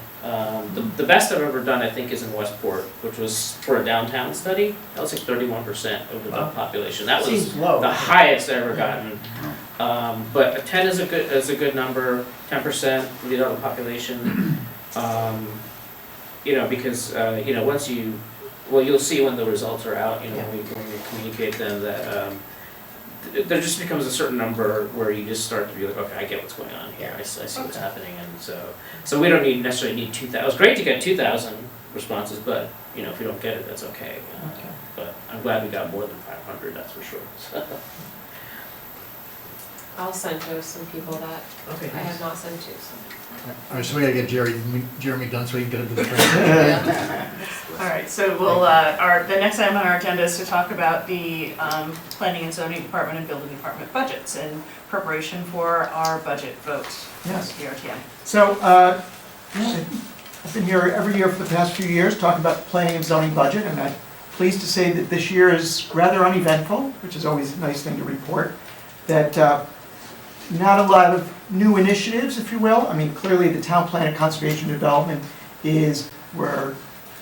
The best I've ever done, I think, is in Westport, which was for a downtown study. That was like 31% of the Wow. population. That was Seems low. the highest I've ever gotten. But a 10 is a good number. 10% of the adult population. You know, because you know, you'll see when the results are out. You know, when we communicate them that. There just becomes a certain number where you just start to be like, okay, I get what's going on here. I see what's happening, and so we don't necessarily need 2,000. It's great to get 2,000 responses, but you know, if we don't get it, that's okay. But I'm glad we got more than 500. That's for sure. I'll send to some people that Okay. I have not sent to, so. All right, so we gotta get Jeremy done so he can get into the train. Yeah. All right, so we'll, the next item on our agenda is to talk about the Planning and Zoning Department and Building Department budgets in preparation for our budget vote Yes. at the RTM. So, I've been here every year for the past few years, talking about the planning and zoning budget, and I'm pleased to say that this year is rather uneventful, which is always a nice thing to report. That not a lot of new initiatives, if you will. I mean, clearly the town plan and conservation development we're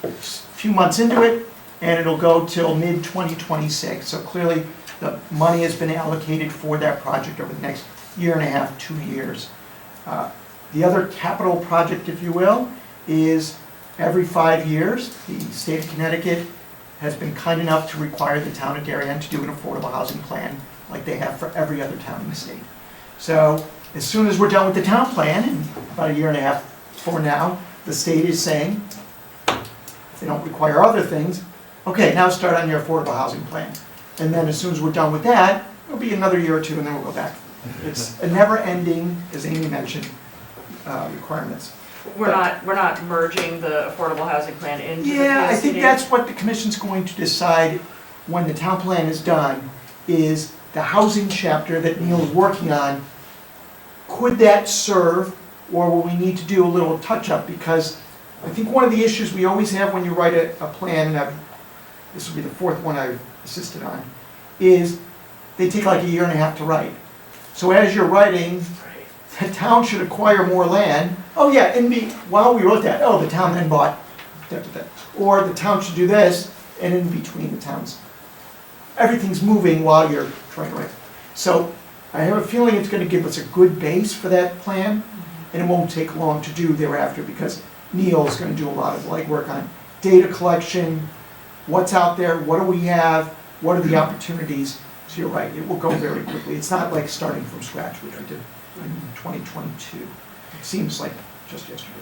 a few months into it, and it'll go till mid-2026. So clearly, the money has been allocated for that project over the next year and a half, 2 years. The other capital project, if you will, is every 5 years, the state of Connecticut has been kind enough to require the town of Darien to do an affordable housing plan like they have for every other town in the state. So as soon as we're done with the town plan, in about a year and a half from now, the state is saying, if they don't require other things, okay, now start on your affordable housing plan. And then as soon as we're done with that, it'll be another year or two and then we'll go back. It's a never-ending, as Amy mentioned, requirements. We're not merging the affordable housing plan into the Yeah, I think POCD. that's what the commission's going to decide when the town plan is done, is the housing chapter that Neil is working on, could that serve, or will we need to do a little touch-up? Because I think one of the issues we always have when you write a plan, and this will be the fourth one I've assisted on, is they take like a year and a half to write. So as you're writing, the town should acquire more land. Oh yeah, while we wrote that, the town then bought that. Or the town should do this, and in between the towns. Everything's moving while you're trying to write. So I have a feeling it's going to give us a good base for that plan, and it won't take long to do thereafter, because Neil is going to do a lot of legwork on data collection, what's out there, what do we have, what are the opportunities. So you're right, it will go very quickly. It's not like starting from scratch, which we did in 2022. It seems like just yesterday.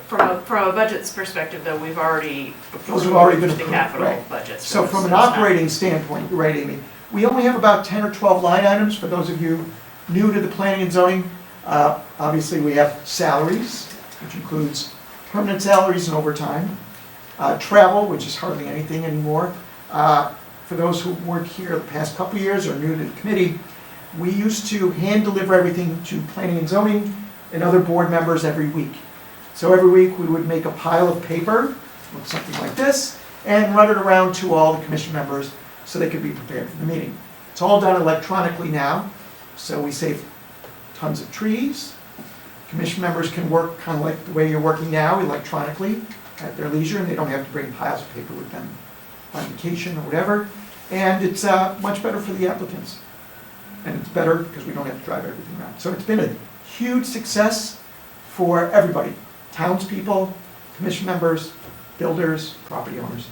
From a budget's perspective, though, we've already Those have already been approved the approved, capital right. budgets. So for from this. an It's not- operating standpoint, you're right, Amy, we only have about 10 or 12 line items for those of you new to the planning and zoning. Obviously, we have salaries, which includes permanent salaries and overtime. Travel, which is hardly anything anymore. For those who weren't here the past couple of years or new to the committee, we used to hand deliver everything to planning and zoning and other board members every week. So every week we would make a pile of paper, look something like this, and run it around to all the commission members so they could be prepared for the meeting. It's all done electronically now, so we save tons of trees. Commission members can work kind of like the way you're working now, electronically. at their leisure, and they don't have to bring piles of paper with them on vacation or whatever. And it's much better for the applicants. And it's better because we don't have to drive everything around. So it's been a huge success for everybody, townspeople, commission members, builders, property owners.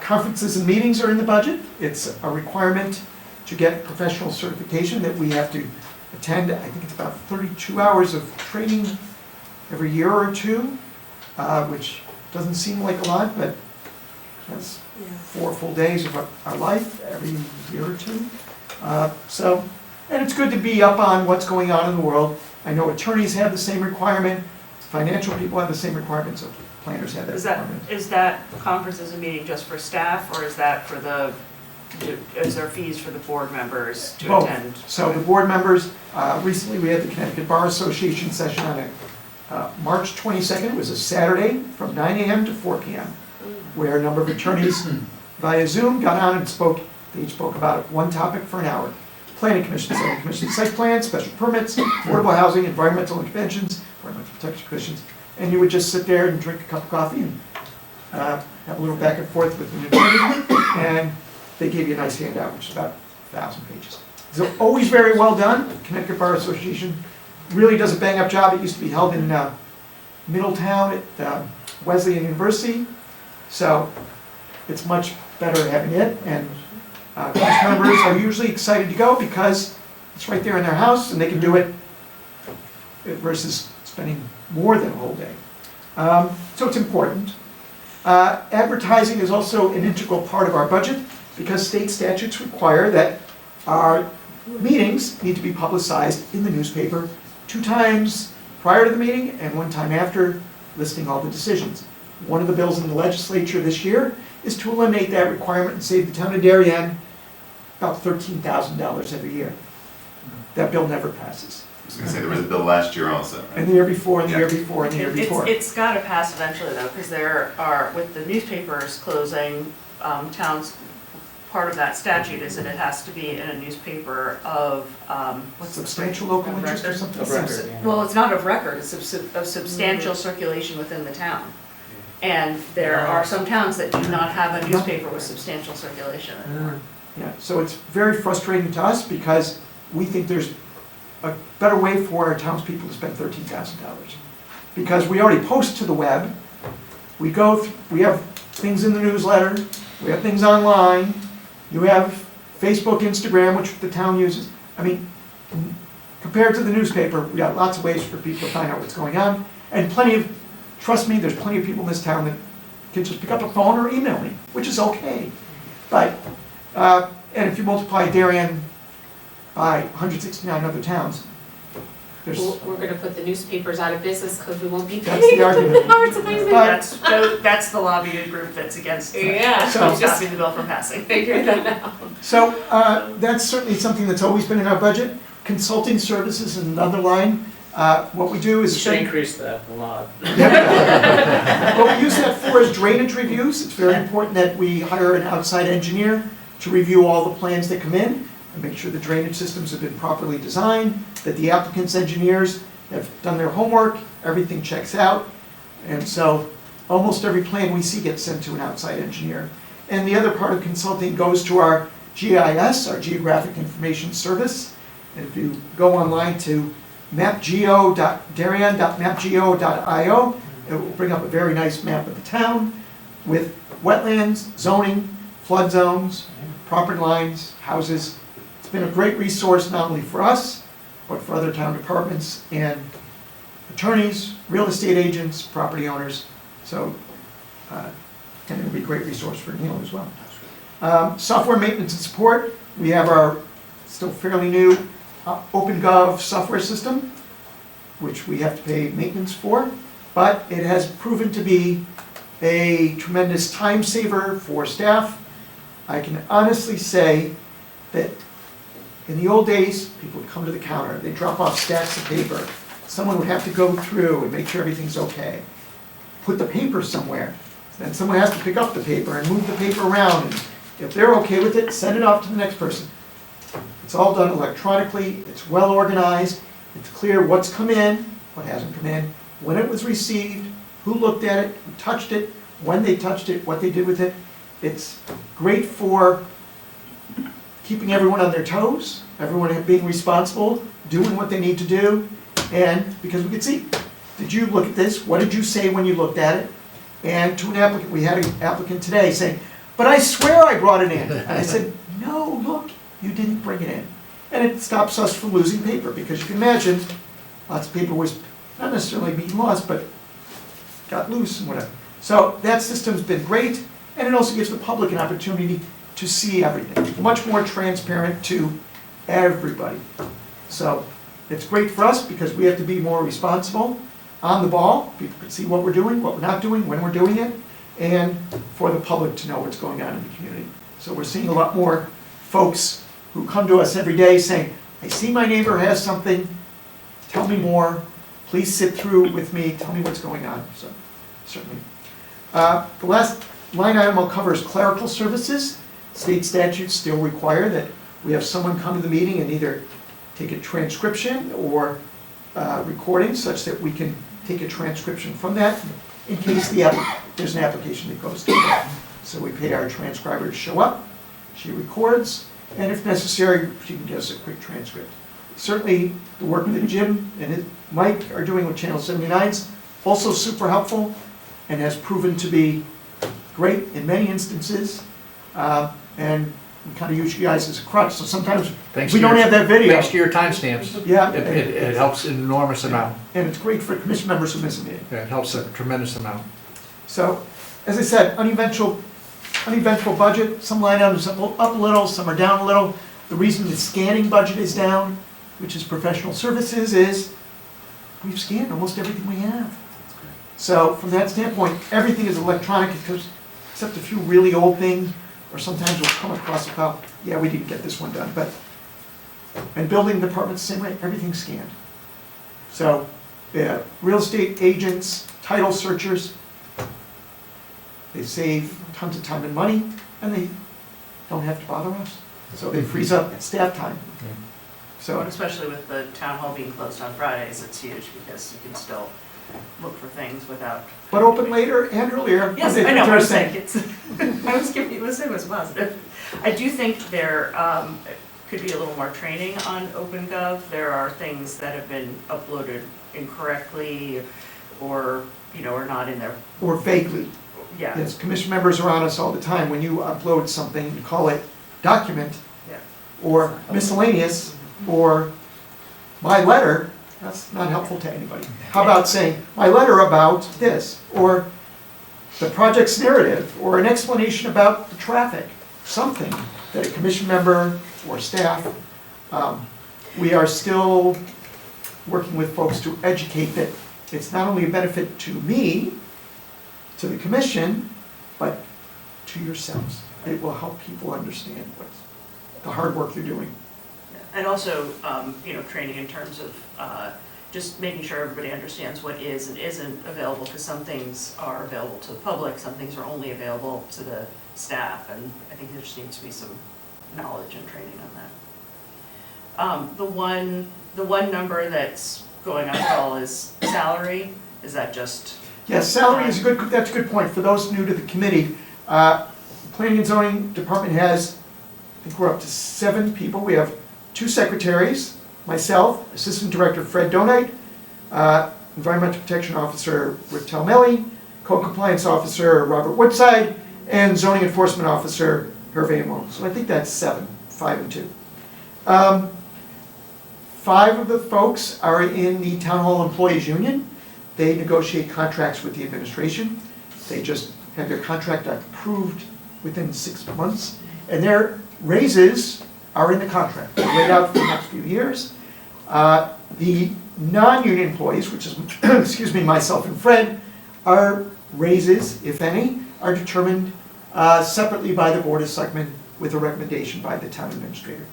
Conferences and meetings are in the budget. It's a requirement to get professional certification that we have to attend. I think it's about 32 hours of training every year or two, which doesn't seem like a lot, but that's 4 full days of our life every year or two. And it's good to be up on what's going on in the world. I know attorneys have the same requirement, financial people have the same requirement, so planners have that requirement. Is that conferences and meeting just for staff, or is that for is there fees for the board members to Both. attend? So the board members, recently we had the Connecticut Bar Association session on March 22nd. It was a Saturday from 9 a.m. to 4 p.m. where a number of attorneys via Zoom got on and spoke. They each spoke about one topic for an hour. Planning Commission, Zoning Commission, site plans, special permits, affordable housing, environmental interventions, environmental protection commissions, and you would just sit there and drink a cup of coffee and have a little back and forth with an attorney, and they gave you a nice handout, which is about 1,000 pages. So always very well done. Connecticut Bar Association really does a bang-up job. It used to be held in Middletown at Wesleyan University, so it's much better having it, and commission members are usually excited to go because it's right there in their house and they can do it versus spending more than a whole day. So it's important. Advertising is also an integral part of our budget because state statutes require that our meetings need to be publicized in the newspaper 2 times prior to the meeting and 1 time after, listing all the decisions. One of the bills in the legislature this year is to eliminate that requirement and save the town of Darien about $13,000 every year. That bill never passes. I was gonna say, there was a bill last year also, right? And the year before, and the year Yeah. before, and the year before. It's got to pass eventually though, because there are, with the newspapers closing, towns, part of that statute is that it has to be in a newspaper of, what's the Substantial local of interest or record? something? Of record, yeah. Well, it's not of record, it's of substantial circulation within the town. And there are some towns that do not have a newspaper with substantial circulation anymore. Yeah, so it's very frustrating to us because we think there's a better way for our townspeople to spend $13,000. Because we already post to the web, we have things in the newsletter, we have things online, you have Facebook, Instagram, which the town uses. I mean, compared to the newspaper, we got lots of ways for people to find out what's going on, and trust me, there's plenty of people in this town that can just pick up a phone or email me, which is okay. But, and if you multiply Darien by 169 other towns, there's, We're gonna put the newspapers out of business because we won't be That's paying the for argument. the advertising. That's the lobby group that's against Yeah. stopping the bill from passing. Figure that out. so that's certainly something that's always been in our budget. Consulting services is another line. What we do You is should increase that a lot. what we use that for is drainage reviews. It's very important that we hire an outside engineer to review all the plans that come in and make sure the drainage systems have been properly designed, that the applicant's engineers have done their homework, everything checks out. And so almost every plan we see gets sent to an outside engineer. And the other part of consulting goes to our GIS, our Geographic Information Service. And if you go online to darien.mapgeo.io, it will bring up a very nice map of the town with wetlands, zoning, flood zones, property lines, houses. It's been a great resource not only for us, but for other town departments and attorneys, real estate agents, property owners. So, and it'll be a great resource for Neil as well. Software maintenance and support. We have our still fairly new OpenGov software system, which we have to pay maintenance for, but it has proven to be a tremendous time saver for staff. I can honestly say that in the old days, people would come to the counter, they'd drop off stacks of paper. Someone would have to go through and make sure everything's okay. Put the paper somewhere. Then someone has to pick up the paper and move the paper around. And if they're okay with it, send it off to the next person. It's all done electronically, it's well organized, it's clear what's come in, what hasn't come in, when it was received, who looked at it, who touched it, when they touched it, what they did with it. It's great for keeping everyone on their toes, everyone being responsible, doing what they need to do, and because we could see, did you look at this? What did you say when you looked at it? And to an applicant, we had an applicant today saying, but I swear I brought it in. And I said, no, look, you didn't bring it in. And it stops us from losing paper, because you can imagine, lots of paper was not necessarily being lost, but got loose and whatever. So that system's been great, and it also gives the public an opportunity to see everything, much more transparent to everybody. So it's great for us because we have to be more responsible, on the ball. People can see what we're doing, what we're not doing, when we're doing it, and for the public to know what's going on in the community. So we're seeing a lot more folks who come to us every day saying, I see my neighbor has something, tell me more, please sit through with me, tell me what's going on. So certainly. The last line item I'll cover is clerical services. State statutes still require that we have someone come to the meeting and either take a transcription or recording such that we can take a transcription from that in case there's an application that goes through that. So we pay our transcriber to show up, she records, and if necessary, she can give us a quick transcript. Certainly, the work that Jim and Mike are doing with Channel 79's also super helpful and has proven to be great in many instances. And we kind of use you guys as a crutch, so sometimes we don't have that video. Thanks to your timestamps. Yeah. It helps an enormous amount. And it's great for commission members who miss a meeting. Yeah, it helps a tremendous amount. So, as I said, uneventful budget. Some line items up a little, some are down a little. The reason the scanning budget is down, which is professional services, is we've scanned almost everything we have. So, from that standpoint, everything is electronic, except a few really old things, or sometimes we'll come across a file, yeah, we didn't get this one done, but, and building departments, same way, everything's scanned. So, yeah, real estate agents, title searchers, they save tons of time and money, and they don't have to bother us. So they freeze up staff time. So, Especially with the town hall being closed on Fridays, it's huge because you can still look for things without. but open later and earlier. Yes, Monday I know, through I was Thursday. saying, I was giving you, it was positive. I do think there could be a little more training on OpenGov. There are things that have been uploaded incorrectly or, are not in there. Or vaguely. Yeah, Yes, commission members are on us all the time. When you upload something, you call it document, yeah. or miscellaneous, or my letter, that's not helpful to anybody. How about saying, my letter about this, or the project's narrative, or an explanation about the traffic, something that a commission member or staff, we are still working with folks to educate that it's not only a benefit to me, to the commission, but to yourselves. It will help people understand what's the hard work you're doing. And also, training in terms of just making sure everybody understands what is and isn't available, because some things are available to the public, some things are only available to the staff, and I think there just needs to be some knowledge and training on that. The one number that's going up at all is salary. Is that just? Yes, salary is that's a good point. For those new to the committee, Planning and Zoning Department has, I think we're up to 7 people. We have 2 secretaries, myself, Assistant Director Fred Donite, Environmental Protection Officer Rick Talmelli, Co-Compliance Officer Robert Woodside, and Zoning Enforcement Officer Hervé Amo. So I think that's 7, 5 and 2. 5 of the folks are in the Town Hall Employees Union. They negotiate contracts with the administration. They just have their contract approved within 6 months, and their raises are in the contract. They're laid out for the next few years. The non-union employees, which is, excuse me, myself and Fred, our raises, if any, are determined separately by the Board of Selectmen with a recommendation by the town administrator.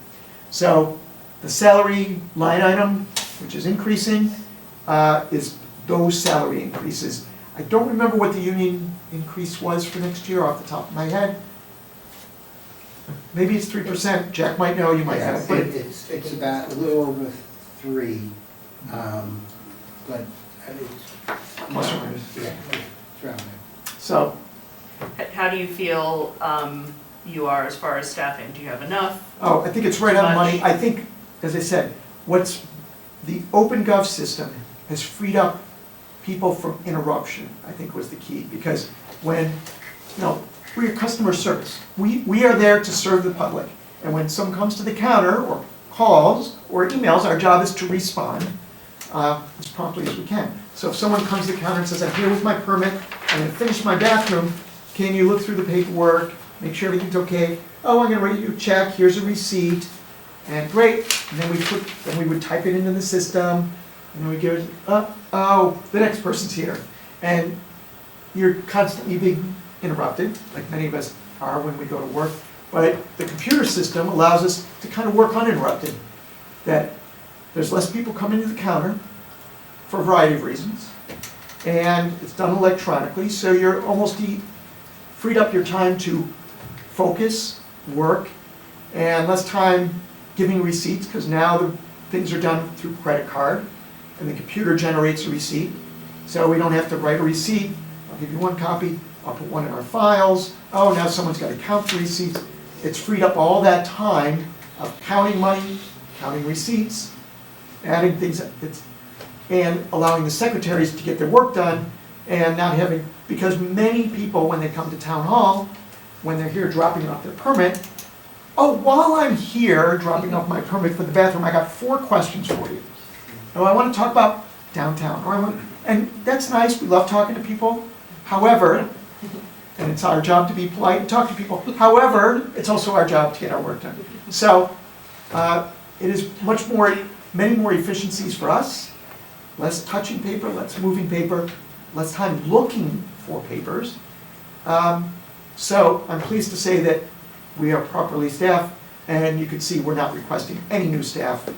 So the salary line item, which is increasing, is those salary increases. I don't remember what the union increase was for next year off the top of my head. Maybe it's 3%. Jack might know, you might have. But It's about a little over 3, but plus or minus. Yeah, it's around there. So, How do you feel you are as far as staffing? Do you have enough? oh, I think it's right on the money. Much. I think, as I said, the OpenGov system has freed up people from interruption, I think was the key. Because when, we're customer service. We are there to serve the public. And when someone comes to the counter or calls or emails, our job is to respond as promptly as we can. So if someone comes to the counter and says, I'm here with my permit, I'm gonna finish my bathroom, can you look through the paperwork, make sure everything's okay? Oh, I'm gonna write you a check, here's a receipt, and great. And then we would type it into the system, and then we give it, oh, the next person's here. And you're constantly being interrupted, like many of us are when we go to work. But the computer system allows us to kind of work uninterrupted. That there's less people coming to the counter for a variety of reasons. And it's done electronically, so you're almost freed up your time to focus, work, and less time giving receipts, because now the things are done through credit card, and the computer generates a receipt. So we don't have to write a receipt. I'll give you one copy, I'll put one in our files. Oh, now someone's got to count the receipts. It's freed up all that time of counting money, counting receipts, adding things, and allowing the secretaries to get their work done, and not having, because many people, when they come to town hall, when they're here dropping off their permit, oh, while I'm here dropping off my permit for the bathroom, I got 4 questions for you. Oh, I want to talk about downtown, and that's nice, we love talking to people. However, and it's our job to be polite and talk to people. However, it's also our job to get our work done. So it is many more efficiencies for us, less touching paper, less moving paper, less time looking for papers. So I'm pleased to say that we are properly staffed, and you can see we're not requesting any new staff.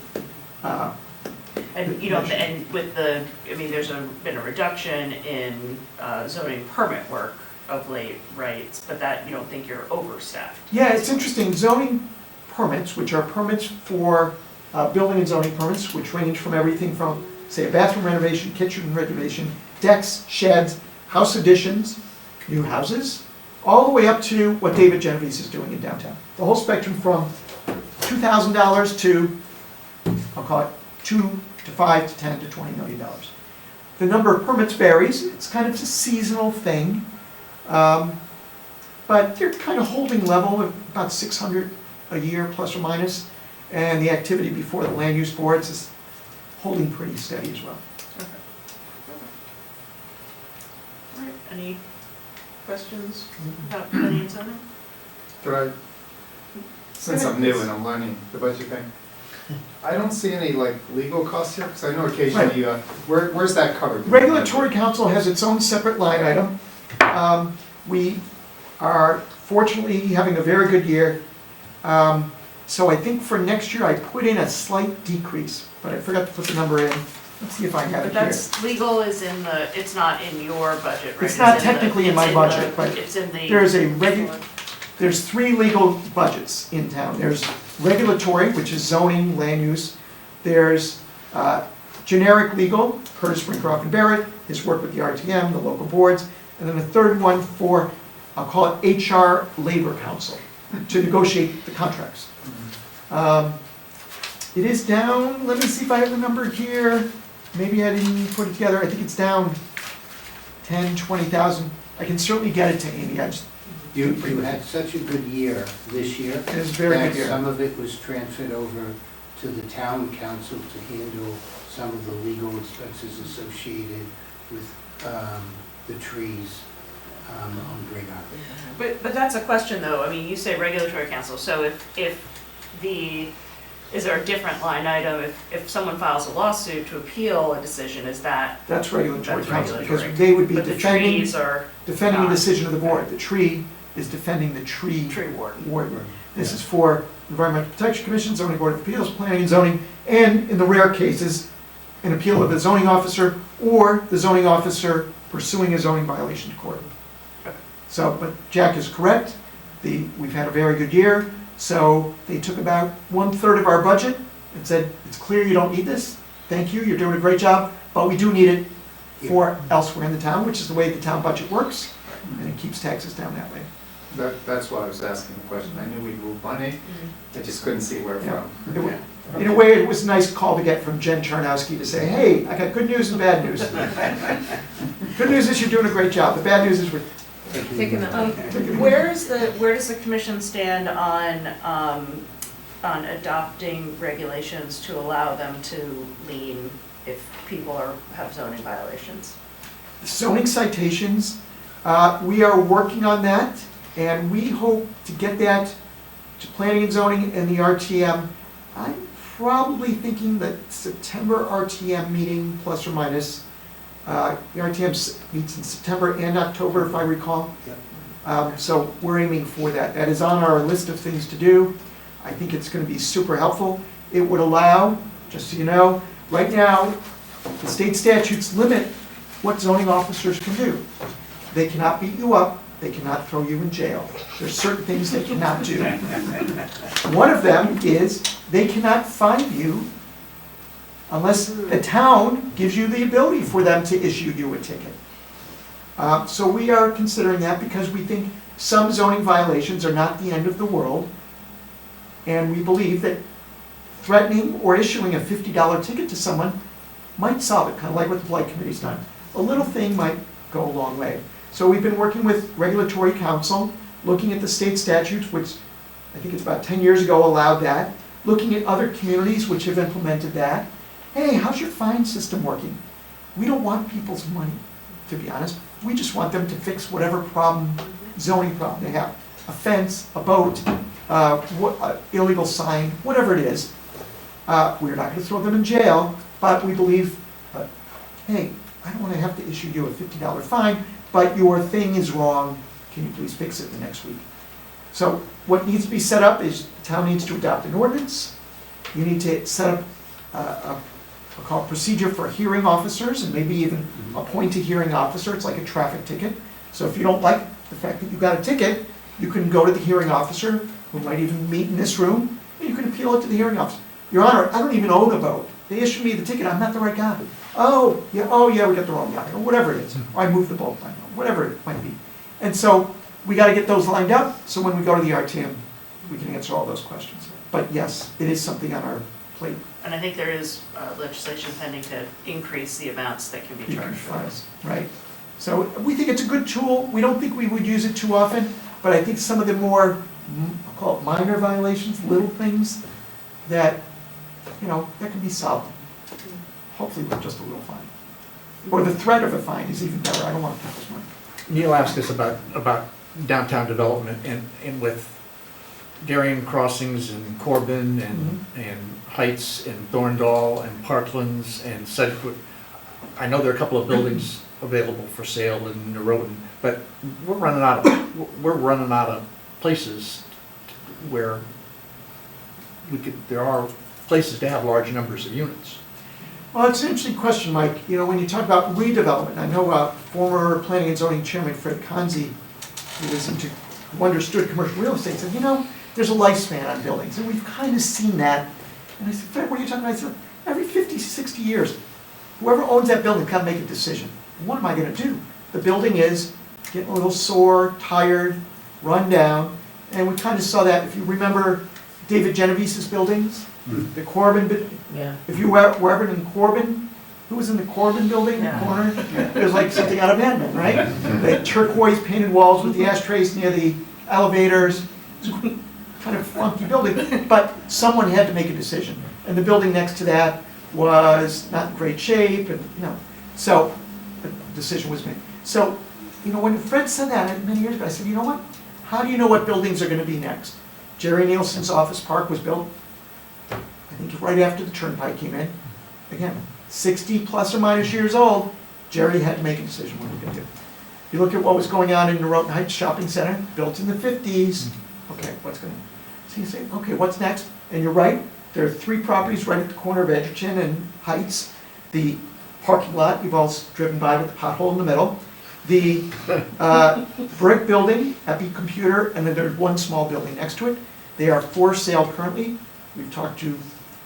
And there's been a reduction in zoning permit work of late, right? But that, you don't think you're overstaffed? Yeah, it's interesting. Zoning permits, which are permits for building and zoning permits, which range from everything from, say, a bathroom renovation, kitchen renovation, decks, sheds, house additions, new houses, all the way up to what David Genovese is doing in downtown. The whole spectrum from $2,000 to, I'll call it $2 to $5 to $10 to $20 million. The number of permits varies. It's kind of a seasonal thing. But they're kind of holding level at about 600 a year, plus or minus. And the activity before the land use boards is holding pretty steady as well. Okay. All right, any questions about planning and zoning? Since I'm new and I'm learning the budget thing, I don't see any legal costs here, because I know occasionally where's that covered? Regulatory council has its own separate line item. We are fortunately having a very good year. So I think for next year I put in a slight decrease, but I forgot to put the number in. Let's see if I have it But here. that's, legal is it's not in your budget, right? It's not technically in my budget, but it's in the. there's 3 legal budgets in town. There's regulatory, which is zoning, land use. There's generic legal, Curtis Brincroft and Barrett, his work with the RTM, the local boards. And then a third one for, I'll call it HR Labor Council, to negotiate the contracts. It is down, let me see if I have the number here. Maybe I didn't put it together. I think it's down 10, 20,000. I can certainly get it to Amy. You had such a good year this year. It was a very good year. That some of it was transferred over to the town council to handle some of the legal expenses associated with the trees on Great Island. But that's a question though, I mean, you say regulatory council, so is there a different line item, if someone files a lawsuit to appeal a decision, is that? That's regulatory That's council, regulatory. because they would be But the defending trees are the not. decision of the board. The tree is defending the tree warden. warden. This is for Environmental Protection Commission, Zoning Board of Appeals, Planning and Zoning, and in the rare cases, an appeal of the zoning officer or the zoning officer pursuing a zoning violation to court. So, but Jack is correct. We've had a very good year. So they took about 1/3 of our budget and said, it's clear you don't need this. Thank you, you're doing a great job, but we do need it for elsewhere in the town, which is the way the town budget works, and it keeps taxes down that way. That's why I was asking the question. I knew we'd move money, I just couldn't see where Yeah. from. In a way, it was a nice call to get from Jen Charnowski to say, hey, I got good news and bad news. Good news is you're doing a great job, the bad news is we're Taking that money. Where does the commission stand on adopting regulations to allow them to lien if people have zoning violations? zoning citations. We are working on that, and we hope to get that to planning and zoning and the RTM. I'm probably thinking that September RTM meeting, plus or minus. The RTM meets in September and October, if I recall. So we're aiming for that. That is on our list of things to do. I think it's going to be super helpful. It would allow, just so you know, right now, the state statutes limit what zoning officers can do. They cannot beat you up, they cannot throw you in jail. There's certain things they cannot do. One of them is they cannot fine you unless the town gives you the ability for them to issue you a ticket. So we are considering that because we think some zoning violations are not the end of the world, and we believe that threatening or issuing a $50 ticket to someone might solve it, kind of like what the Blight Committee's done. A little thing might go a long way. So we've been working with regulatory counsel, looking at the state statutes, which I think it's about 10 years ago allowed that, looking at other communities which have implemented that. Hey, how's your fine system working? We don't want people's money, to be honest. We just want them to fix whatever problem, zoning problem they have. A fence, a boat, illegal sign, whatever it is. We're not going to throw them in jail, but we believe, hey, I don't want to have to issue you a $50 fine, but your thing is wrong. Can you please fix it the next week? So what needs to be set up is the town needs to adopt an ordinance. You need to set up I'll call it procedure for hearing officers, and maybe even appoint a hearing officer. It's like a traffic ticket. So if you don't like the fact that you got a ticket, you can go to the hearing officer, who might even meet in this room, and you can appeal it to the hearing officer. Your Honor, I don't even own a boat. They issued me the ticket, I'm not the right guy. Oh yeah, we got the wrong guy, or whatever it is. Or I moved the boat, whatever it might be. And so we got to get those lined up, so when we go to the RTM, we can answer all those questions. But yes, it is something on our plate. And I think there is legislation pending to increase the amounts that can be charged for this. Right. So we think it's a good tool. We don't think we would use it too often, but I think some of the more, I'll call it minor violations, little things that, that can be solved. Hopefully with just a little fine. Or the threat of a fine is even better. I don't want to pay this money. Neil asked us about downtown development and with Darien Crossings and Corbin and Heights and Thorndale and Parklands and Sedgwick. I know there are a couple of buildings available for sale in Norotan, but we're running out of places where there are places to have large numbers of units. Well, it's an interesting question, Mike. When you talk about redevelopment, I know former Planning and Zoning Chairman Fred Conzi, who understood commercial real estate, said, there's a lifespan on buildings, and we've kind of seen that. And I said, Fred, what are you talking about? I said, every 50, 60 years, whoever owns that building got to make a decision. What am I going to do? The building is getting a little sore, tired, run down, and we kind of saw that. If you remember David Genovese's buildings, the Corbin, if you were ever in Corbin, who was in the Corbin building in the corner? It was like something out of Mad Men, right? They had turquoise painted walls with the ashtrays near the elevators. Kind of funky building, but someone had to make a decision. And the building next to that was not in great shape, and so the decision was made. So, when Fred said that many years ago, I said, you know what? How do you know what buildings are going to be next? Jerry Nielsen's office park was built, I think right after the Turnpike came in. Again, 60 plus or minus years old, Jerry had to make a decision what he was going to do. You look at what was going on in Norotan Heights Shopping Center, built in the 50s. Okay, what's going to, so you say, okay, what's next? And you're right, there are 3 properties right at the corner of Edgerton and Heights. The parking lot, you've all driven by with the pothole in the middle. The brick building, Epi Computer, and then there's one small building next to it. They are for sale currently. We've talked to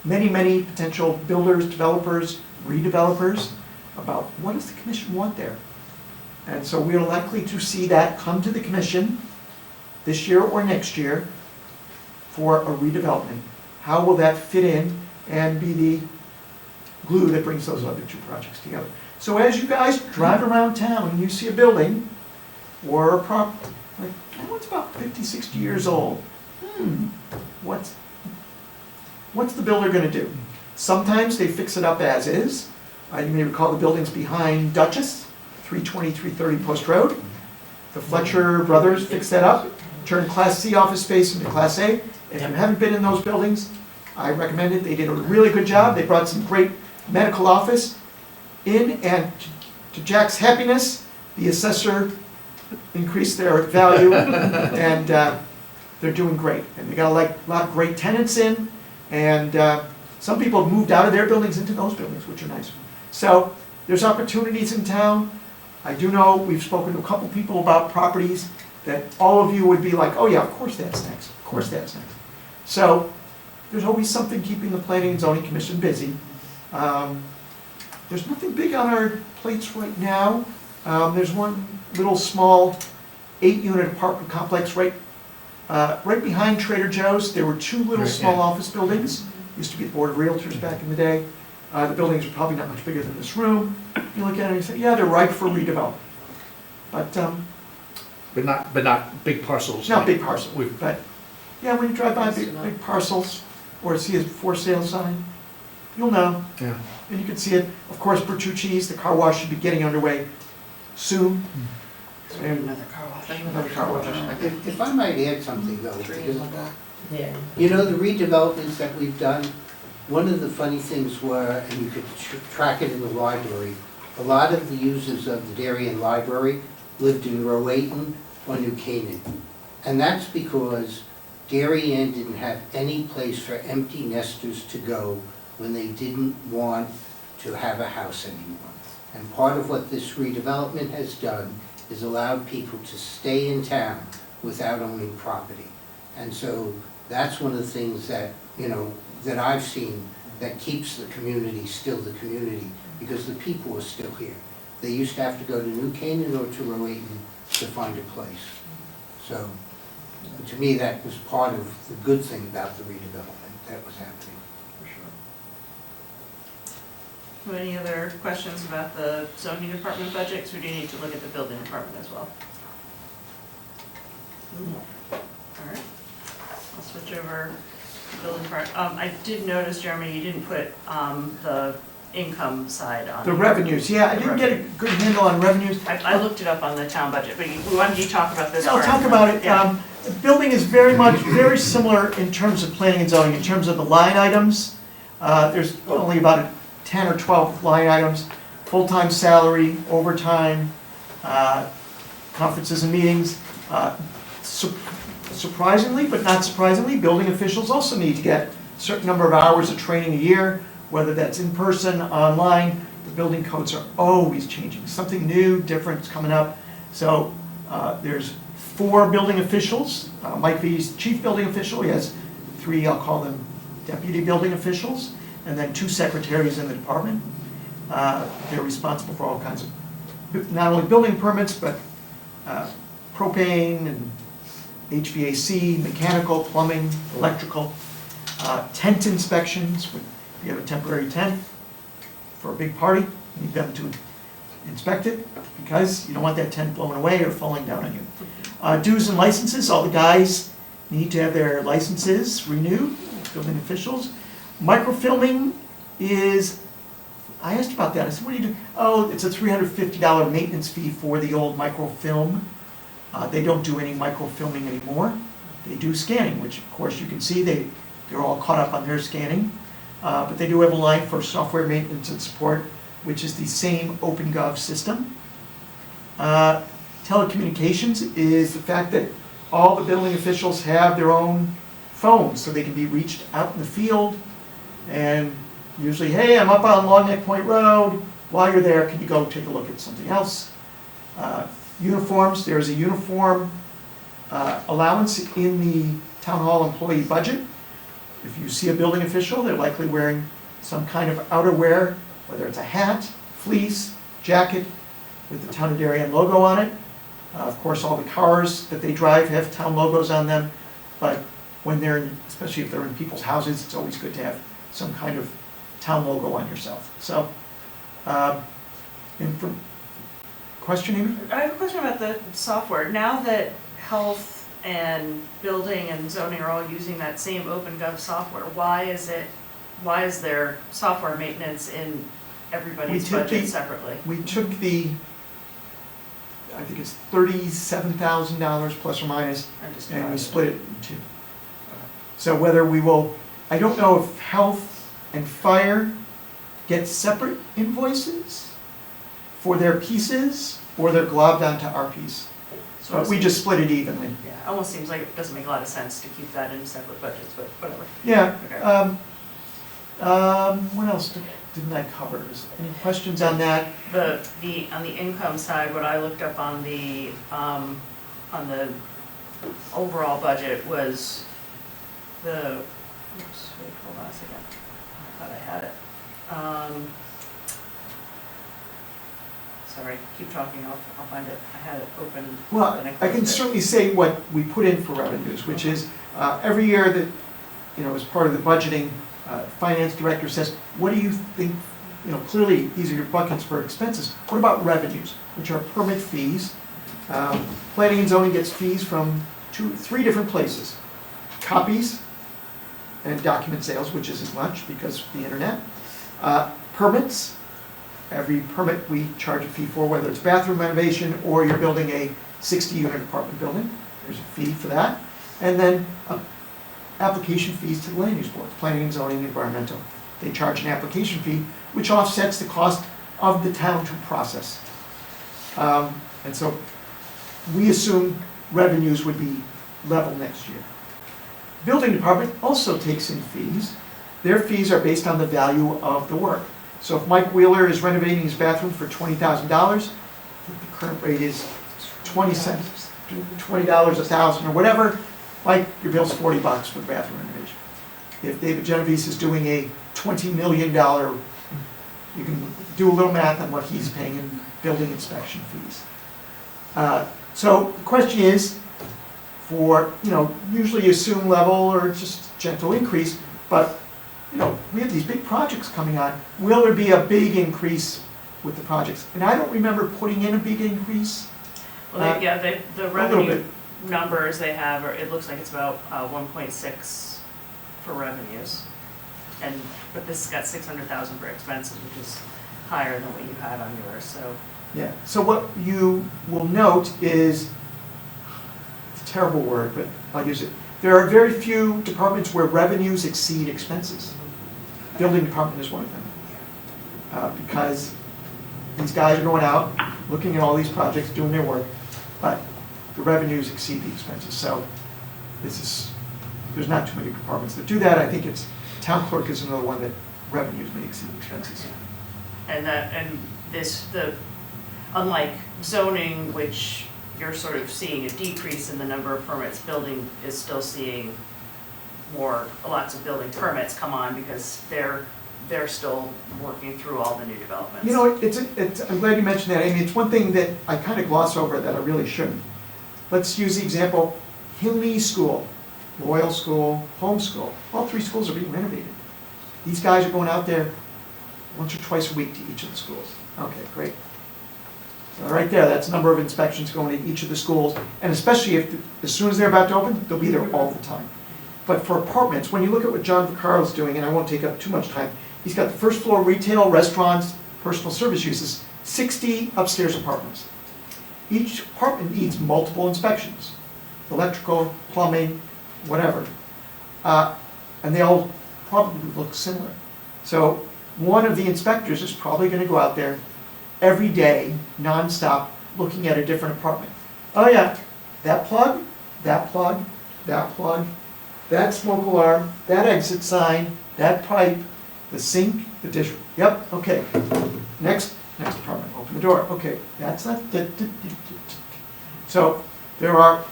many, many potential builders, developers, redevelopers. about what does the commission want there? And so we are likely to see that come to the commission this year or next year for a redevelopment. How will that fit in and be the glue that brings those other two projects together? So as you guys drive around town and you see a building or a like, that one's about 50, 60 years old. What's the builder gonna do? Sometimes they fix it up as is. You may recall the buildings behind Duchess, 320, 330 Post Road. The Fletcher brothers fixed that up, turned Class C office space into Class A. If you haven't been in those buildings, I recommend it. They did a really good job. They brought some great medical office in, and to Jack's happiness, the assessor increased their value, and they're doing great. And they got a lot of great tenants in, and some people have moved out of their buildings into those buildings, which are nice. So there's opportunities in town. I do know we've spoken to a couple people about properties that all of you would be like, oh yeah, of course that's next, of course that's next. So there's always something keeping the Planning and Zoning Commission busy. There's nothing big on our plates right now. There's one little small 8-unit apartment complex right behind Trader Joe's. There were 2 little small office buildings. Used to be the Board of Realtors back in the day. The buildings are probably not much bigger than this room. You look at it and you say, yeah, they're ripe for redevelopment. But not big parcels. Not big parcels, but yeah, when you drive by big parcels or see a for sale sign, you'll know. Yeah. And you can see it. Of course, Bertucci's, the car wash should be getting underway soon. And Another car wash. another car wash. If I might add something though, Three because, in the back. Yeah. you know, the redevelopments that we've done, one of the funny things were, and you could track it in the library, a lot of the users of the Darien Library lived in Rowayton or New Canaan. And that's because Darien didn't have any place for empty nesters to go when they didn't want to have a house anymore. And part of what this redevelopment has done is allowed people to stay in town without owning property. And so that's one of the things that, you know, that I've seen that keeps the community still the community, because the people are still here. They used to have to go to New Canaan or to Rowayton to find a place. So to me, that was part of the good thing about the redevelopment that was happening. For sure. Any other questions about the zoning department budget? Because we do need to look at the building department as well. All right, I'll switch over to building department. I did notice, Jeremy, you didn't put the income side on. The revenues, yeah, I didn't get a good handle on revenues. I looked it up on the town budget, but why don't you talk about this? Yeah, I'll part? talk about it. Yeah. The building is very similar in terms of planning and zoning, in terms of the line items. There's only about 10 or 12 line items: full-time salary, overtime, conferences and meetings. Surprisingly, but not surprisingly, building officials also need to get a certain number of hours of training a year, whether that's in person, online. The building codes are always changing. Something new, different is coming up. So there's 4 building officials. Mike V's chief building official. He has 3, I'll call them deputy building officials, and then 2 secretaries in the department. They're responsible for all kinds of, not only building permits, but propane and HVAC, mechanical, plumbing, electrical, tent inspections. If you have a temporary tent for a big party, you need them to inspect it, because you don't want that tent blowing away or falling down on you. Dues and licenses, all the guys need to have their licenses renewed, building officials. Microfilming is, I asked about that. I said, what do you do? Oh, it's a $350 maintenance fee for the old microfilm. They don't do any microfilming anymore. They do scanning, which of course you can see they're all caught up on their scanning. But they do have a line for software maintenance and support, which is the same OpenGov system. Telecommunications is the fact that all the building officials have their own phones, so they can be reached out in the field. And usually, hey, I'm up on Long Neck Point Road. While you're there, can you go take a look at something else? Uniforms, there's a uniform allowance in the town hall employee budget. If you see a building official, they're likely wearing some kind of outerwear, whether it's a hat, fleece jacket with the Town of Darien logo on it. Of course, all the cars that they drive have town logos on them, but when they're, especially if they're in people's houses, it's always good to have some kind of town logo on yourself. So, question, Amy? I have a question about the software. Now that health and building and zoning are all using that same OpenGov software, why is there software maintenance in everybody's budget separately? We took the, I think it's $37,000 plus or minus, and we split it in two. So whether we will, I don't know if health and fire get separate invoices for their pieces, or they're globbed onto our piece. But we just split it evenly. Yeah, almost seems like it doesn't make a lot of sense to keep that in separate budgets, but whatever. Yeah. Okay. What else didn't I cover? Is any questions on that? On the income side, what I looked up on the overall budget was the, oops, wait, hold on a second. I thought I had it. Sorry, keep talking, I'll find it. I had it open. Well, and I closed can it. certainly say what we put in for revenues, which is every year that, as part of the budgeting, finance director says, what do you think, clearly these are your buckets for expenses. What about revenues, which are permit fees? Planning and zoning gets fees from three different places. Copies and document sales, which isn't much because of the internet. Permits. Every permit we charge a fee for, whether it's bathroom renovation or you're building a 60-unit apartment building. There's a fee for that. And then application fees to the land use boards, planning and zoning, environmental. They charge an application fee, which offsets the cost of the town to process. And so we assume revenues would be level next year. Building department also takes in fees. Their fees are based on the value of the work. So if Mike Wheeler is renovating his bathroom for $20,000, the current rate is 20 cents, $20 a thousand or whatever, Mike, your bill's $40 for the bathroom renovation. If David Genovese is doing a $20 million, you can do a little math on what he's paying in building inspection fees. So the question is, for, usually you assume level or just gentle increase, but we have these big projects coming on. Will there be a big increase with the projects? And I don't remember putting in a big increase. Well, the revenue numbers they have, it looks like it's about 1.6 for revenues. But this has got 600,000 for expenses, which is higher than what you had on yours, so. Yeah, so what you will note is, it's a terrible word, but I'll use it. There are very few departments where revenues exceed expenses. Building department is one of them. Because these guys are going out, looking at all these projects, doing their work, but the revenues exceed the expenses. So there's not too many departments that do that. I think town clerk is another one that revenues may exceed expenses. Unlike zoning, which you're sort of seeing a decrease in the number of permits, building is still seeing lots of building permits come on because they're still working through all the new developments. I'm glad you mentioned that. I mean, it's one thing that I kind of gloss over that I really shouldn't. Let's use the example, Hinley School, Royal School, Home School. All three schools are being renovated. These guys are going out there once or twice a week to each of the schools. Okay, great. So right there, that's the number of inspections going to each of the schools, and especially as soon as they're about to open, they'll be there all the time. But for apartments, when you look at what John Vaccaro's doing, and I won't take up too much time, he's got the first floor retail, restaurants, personal service uses, 60 upstairs apartments. Each apartment needs multiple inspections, electrical, plumbing, whatever. And they all probably look similar. So one of the inspectors is probably going to go out there every day, nonstop, looking at a different apartment. Oh yeah, that plug, that plug, that plug, that smoke alarm, that exit sign, that pipe, the sink, the dish. Yep, okay. Next apartment, open the door. Okay, that's not. So there are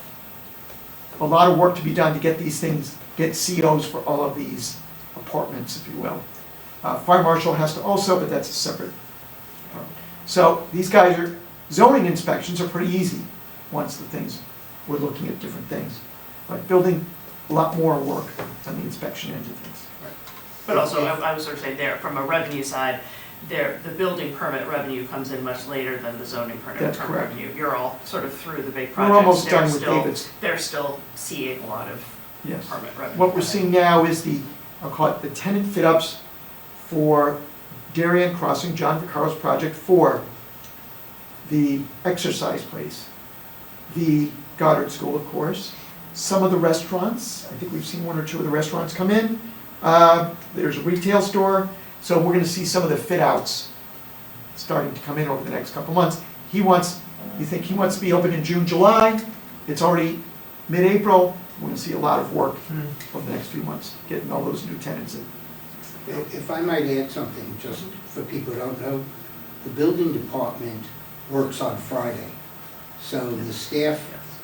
a lot of work to be done to get these things, get COs for all of these apartments, if you will. Fire marshal has to also, but that's a separate department. So these guys are, zoning inspections are pretty easy once the things, we're looking at different things. But building, a lot more work on the inspection end of things. But also, I was sort of saying there, from a revenue side, there, the building permit revenue comes in much later than the zoning permit That's correct. revenue. You're all sort of through the big We're projects. almost They're done with still- David's. They're still seeing a lot of Yes. permit revenue. What we're coming. seeing now is the, I'll call it the tenant fit-ups for Darien Crossing, John Vaccaro's project for the exercise place, the Goddard School, of course, some of the restaurants, I think we've seen one or two of the restaurants come in. There's a retail store, so we're gonna see some of the fit-outs starting to come in over the next couple months. He wants to be open in June, July, it's already mid-April, we're gonna see a lot of work over the next few months, getting all those new tenants in. If I might add something, just for people who don't know, the building department works on Friday. So the staff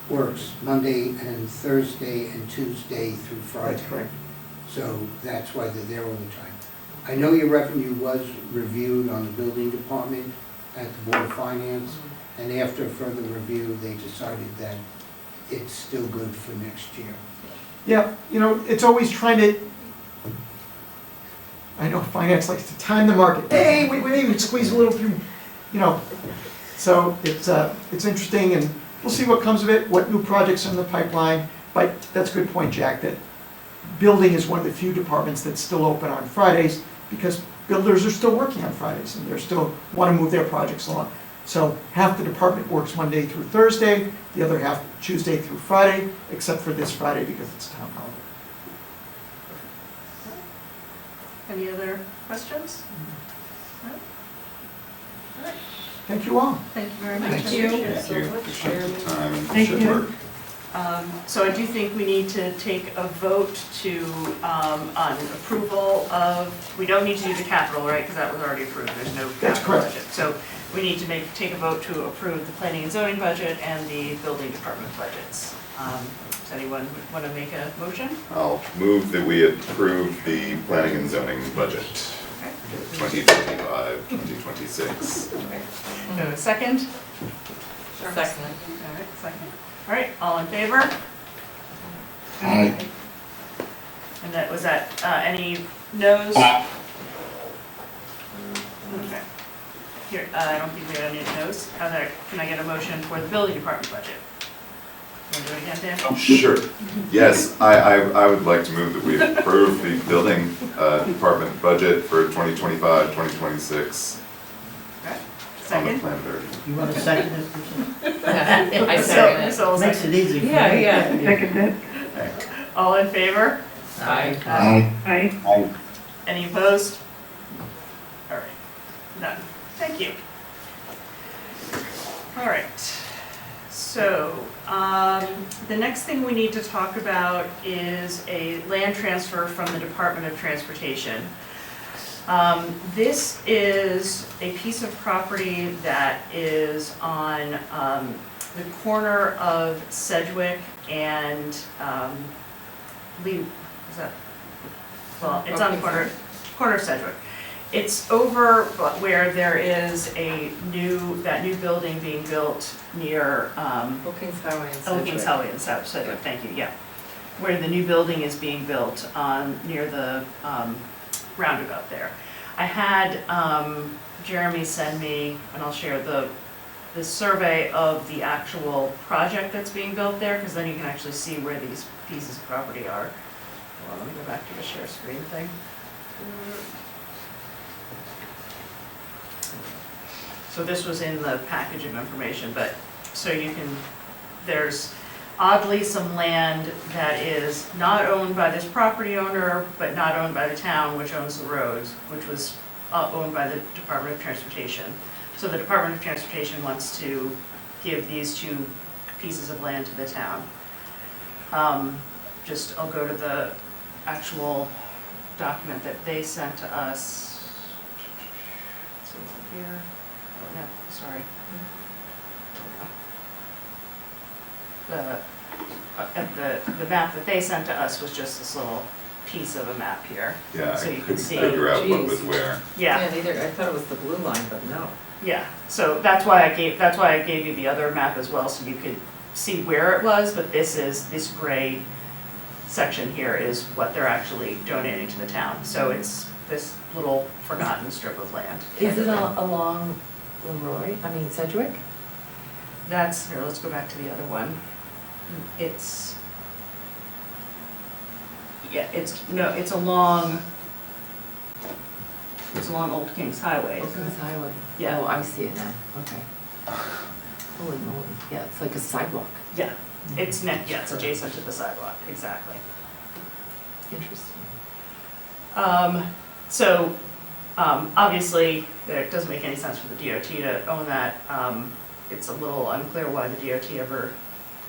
works Monday and Thursday and Tuesday through Friday. That's correct. So that's why they're there all the time. I know your revenue was reviewed on the building department at the Board of Finance, and after further review, they decided that it's still good for next year. Yeah, it's always trying to, I know finance likes to time the market. Hey, we squeeze a little through, So it's interesting, and we'll see what comes of it, what new projects are in the pipeline. But that's a good point, Jack, that building is one of the few departments that's still open on Fridays because builders are still working on Fridays and they're still want to move their projects along. So half the department works Monday through Thursday, the other half Tuesday through Friday, except for this Friday because it's town holiday. Any other questions? No? All right, Thank you all. thank you very much. Thank you. Appreciate the time and Thank good you. work. So I do think we need to take a vote on approval of, we don't need to do the capital, right, because that was already approved, there's no That's capital correct. budget. So we need to take a vote to approve the planning and zoning budget and the building department budgets. Does anyone want to make a motion? I'll move that we approve the planning and zoning budget, 2025, 2026. No, second? Second. All right, second. All right, all in favor? Aye. And that, was that, any no's? Okay. Here, I don't think we have any no's. Can I get a motion for the building department budget? Want to do it again, Dan? Sure. Yes, I would like to move that we approve the building department budget for 2025, 2026 Okay. on the Second? plan there. You want to second it, Bruce? I second it. So, Makes it easy for me. Yeah. Second it. all in favor? Aye. Aye. Any opposed? All right, none. Thank you. All right. So, the next thing we need to talk about is a land transfer from the Department of Transportation. This is a piece of property that is on the corner of Sedgwick and Lee, is that? Well, it's on the corner of Sedgwick. It's over where there is that new building being built near, Brookings Highway and Brookings Highway in South Sedgwick, thank you, yeah. Where the new building is being built near the roundabout there. I had Jeremy send me, and I'll share the survey of the actual project that's being built there, because then you can actually see where these pieces of property are. Hold on, let me go back to the share screen thing. So this was in the package of information, but, so you can, there's oddly some land that is not owned by this property owner, but not owned by the town, which owns the roads, which was owned by the Department of Transportation. So the Department of Transportation wants to give these two pieces of land to the town. I'll go to the actual document that they sent to us. So it's here. Oh, no, sorry. The map that they sent to us was just this little piece of a map here. Yeah, So I you can couldn't see. figure out what Geez. was where. Yeah, I thought it was the blue line, but no. Yeah, so that's why I gave you the other map as well, so you could see where it was, but this gray section here is what they're actually donating to the town. So it's this little forgotten strip of land. Is it along Leroy, Sedgwick? Here, let's go back to the other one. It's along Old Kings Highway. Old Kings Highway. Yeah. Oh, I see it now, okay. Holy moly, yeah, it's like a sidewalk. Yeah, it's adjacent to the sidewalk, exactly. Interesting. Obviously, it doesn't make any sense for the DOT to own that. It's a little unclear why the DOT ever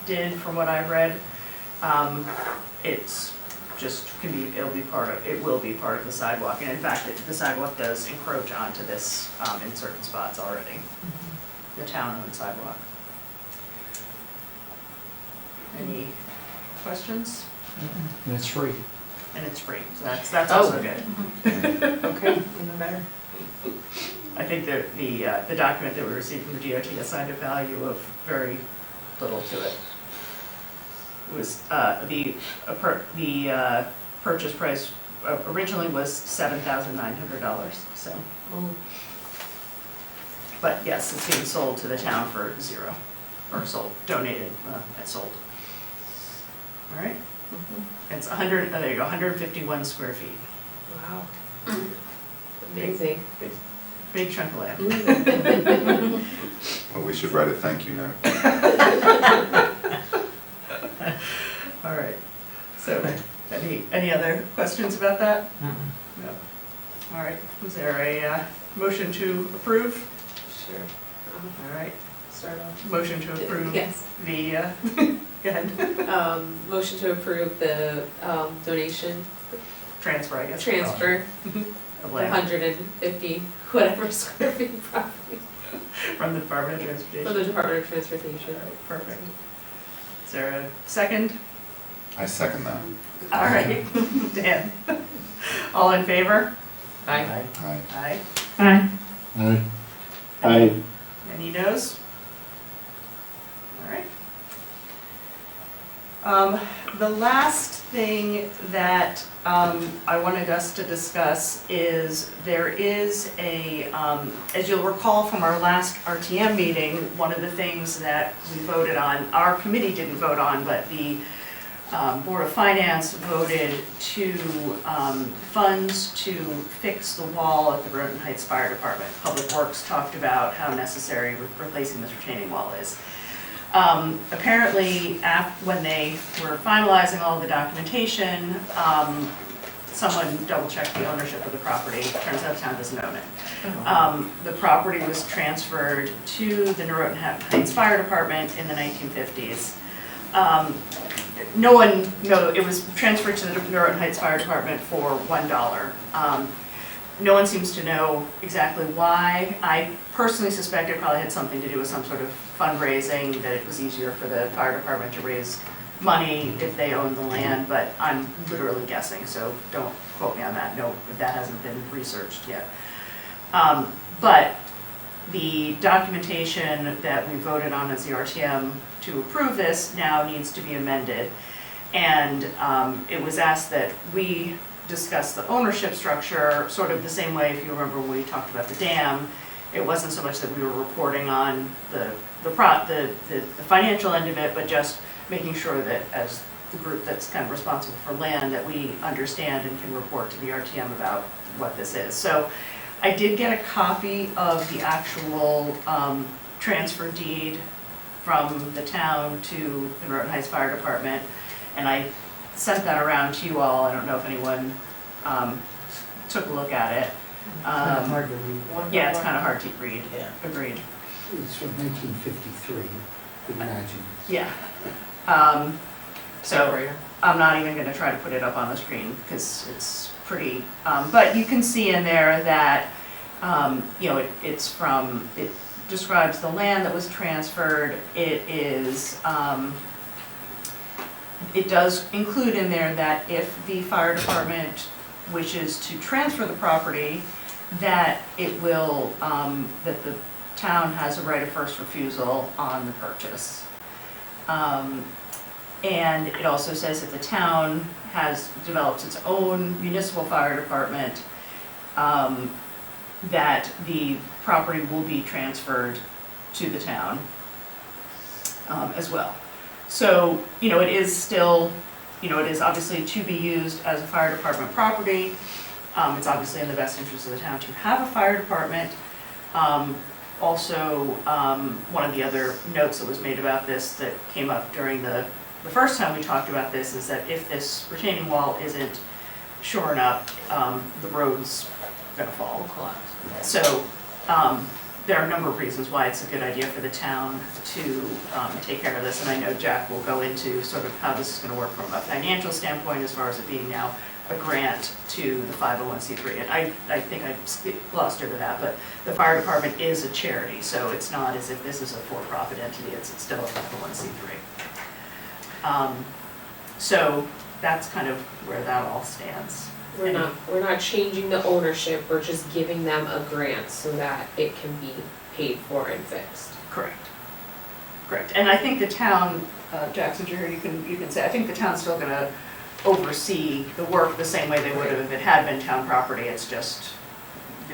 did, from what I've read. It's just it will be part of the sidewalk, and in fact, the sidewalk does encroach onto this in certain spots already. The town-owned sidewalk. Any questions? And it's free. And it's free, so that's also good. Okay, even better. I think that the document that we received from the DOT assigned a value of very little to it. It was, the purchase price originally was $7,900, so. But yes, it's being sold to the town for $0, or donated, and sold. All right? It's 151 square feet. Wow. Amazing. Big chunk of land. Well, we should write a thank you note. All right, so any other questions about that? No. All right, was there a motion to approve? Sure. All right, Start off. motion to approve Yes. the, go ahead, Motion to approve the donation, transfer, I guess. transfer, Of land 150 whatever square feet property from the Department of from Transportation. the Department of Transportation. Perfect. Is there a second? I second that. All right, Dan. All in favor? Aye. Aye. Aye. Aye. Aye. Aye. Any noes? All right. The last thing that I wanted us to discuss is there is as you'll recall from our last RTM meeting, one of the things that we voted on, our committee didn't vote on, but the Board of Finance voted to funds to fix the wall at the Roden Heights Fire Department. Public Works talked about how necessary replacing this retaining wall is. Apparently, when they were finalizing all the documentation, someone double-checked the ownership of the property. Turns out the town doesn't own it. The property was transferred to the Norotan Heights Fire Department in the 1950s. It was transferred to the Norotan Heights Fire Department for $1. No one seems to know exactly why. I personally suspect it probably had something to do with some sort of fundraising, that it was easier for the fire department to raise money if they owned the land, but I'm literally guessing, so don't quote me on that. No, that hasn't been researched yet. But the documentation that we voted on as the RTM to approve this now needs to be amended. And it was asked that we discuss the ownership structure sort of the same way, if you remember when we talked about the dam. It wasn't so much that we were reporting on the financial end of it, but just making sure that as the group that's kind of responsible for land, that we understand and can report to the RTM about what this is. So I did get a copy of the actual transfer deed from the town to the Norotan Heights Fire Department, and I sent that around to you all. I don't know if anyone took a look at it. Kind of hard to read. Yeah, it's kind of hard to read. Yeah. Agreed. It's from 1953, you could imagine. Yeah. So I'm not even going to try to put it up on the screen because it's pretty. But you can see in there that it describes the land that was transferred. It is. It does include in there that if the fire department wishes to transfer the property, that it will, that the town has a right of first refusal on the purchase. And it also says if the town has developed its own municipal fire department, that the property will be transferred to the town as well. So, it is still, it is obviously to be used as a fire department property. It's obviously in the best interest of the town to have a fire department. Also, one of the other notes that was made about this that came up during the first time we talked about this is that if this retaining wall isn't shored up, the road's gonna fall. So, there are a number of reasons why it's a good idea for the town to take care of this, and I know Jack will go into sort of how this is gonna work from a financial standpoint as far as it being now a grant to the 501c3. And I think I glossed over that, but the fire department is a charity, so it's not as if this is a for-profit entity, it's still a 501c3. So that's kind of where that all stands. We're not changing the ownership, we're just giving them a grant so that it can be paid for and fixed. Correct. Correct. And I think the town, Jackson, you can say, I think the town's still gonna oversee the work the same way they would have if it had been town property. It's just,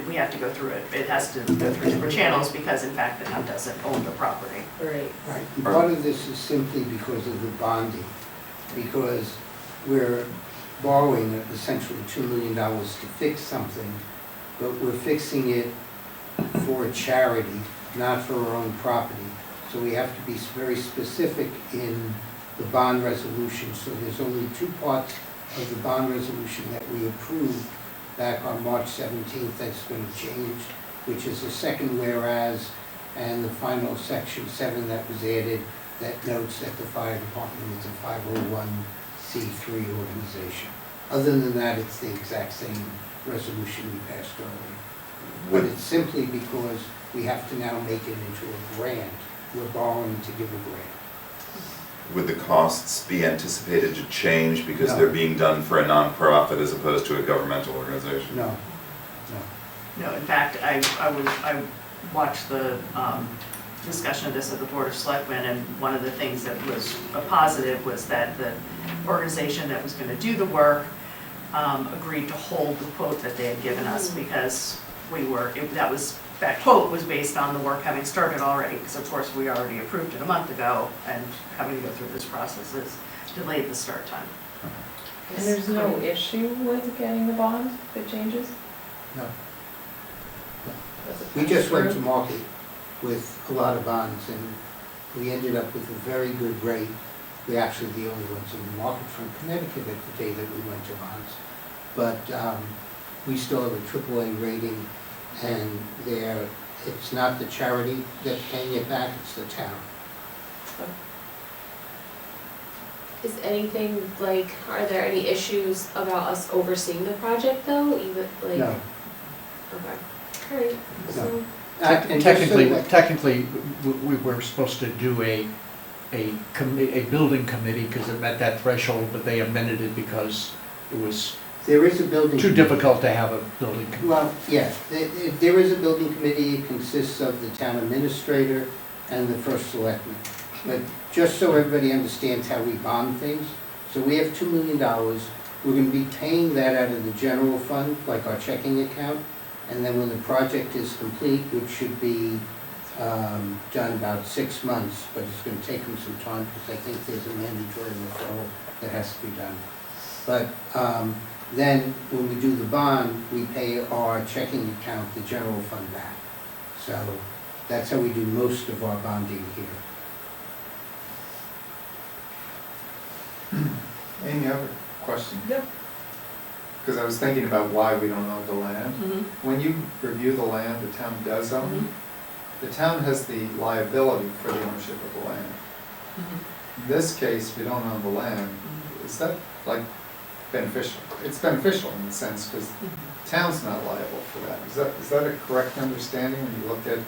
we have to go through it. It has to go through different channels because in fact the town doesn't own the property. Right. Right, and part of this is simply because of the bonding, because we're borrowing essentially $2 million to fix something, but we're fixing it for a charity, not for our own property. So we have to be very specific in the bond resolution. So there's only two parts of the bond resolution that we approved back on March 17th that's going to change, which is the second whereas and the final section 7 that was added that notes that the fire department is a 501c3 organization. Other than that, it's the exact same resolution we passed earlier. But it's simply because we have to now make it into a grant. We're borrowing to give a grant. Would the costs be anticipated to change because No. they're being done for a nonprofit as opposed to a governmental organization? No, No, in fact, I watched the discussion of this at the Board of Selectmen, and one of the things that was a positive was that the organization that was going to do the work agreed to hold the quote that they had given us because that quote was based on the work having started already, because of course we already approved it a month ago, and having to go through this process has delayed the start time. And there's no issue with getting the bond if it changes? no. Does it We pass just went to through? market with a lot of bonds, and we ended up with a very good rate. We're actually the only ones in the market from Connecticut at the day that we went to bonds. But we still have a AAA rating, and it's not the charity that's paying it back, it's the town. Is anything like, are there any issues about us overseeing the project though, even like? No. Okay, alright, so, And just so that- Technically, we were supposed to do a building committee because it met that threshold, but they amended it because it was There is a building. too difficult to have a building committee. Well, yeah, there is a building committee. It consists of the town administrator and the first selectman. But just so everybody understands how we bond things, so we have $2 million. We're gonna be paying that out of the general fund, like our checking account. And then when the project is complete, which should be done about 6 months, but it's gonna take them some time because I think there's a mandatory referral that has to be done. But then when we do the bond, we pay our checking account, the general fund back. So that's how we do most of our bonding here. Amy, I have a question. Yep. Because I was thinking about why we don't own the land. Mm-hmm. When you review the land the town does own, the town has the liability for the ownership of the land. In this case, we don't own the land. Is that like beneficial? It's beneficial in the sense because town's not liable for that. Is that a correct understanding when you look at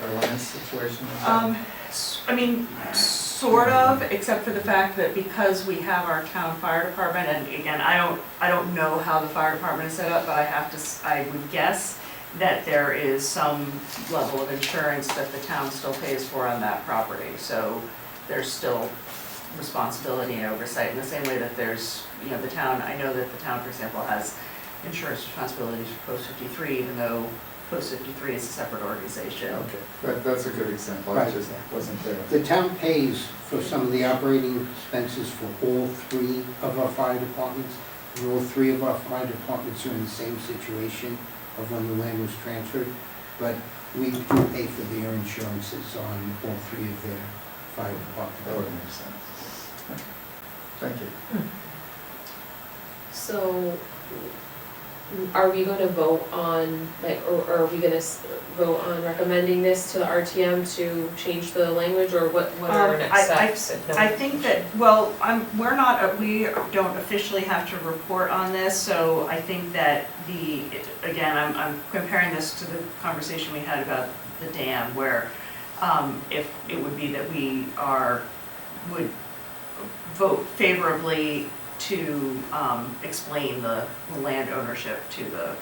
our land situation? I mean, sort of, except for the fact that because we have our town fire department, and again, I don't know how the fire department is set up, but I would guess that there is some level of insurance that the town still pays for on that property. So there's still responsibility and oversight in the same way that there's, you know, the town, I know that the town, for example, has insurance responsibilities for Post 53, even though Post 53 is a separate organization. Okay, that's a good example, I Right. just wasn't there. The town pays for some of the operating expenses for all three of our fire departments. And all three of our fire departments are in the same situation of when the land was transferred. But we do pay for their insurances on all three of their fire That would departments. make sense. Thank you. So, are we gonna vote on, like, or are we gonna vote on recommending this to the RTM to change the language, or what are our next steps? if no- I think that, well, we're not, we don't officially have to report on this, so I think that again, I'm comparing this to the conversation we had about the dam, where if it would be that we would vote favorably to explain the land ownership to the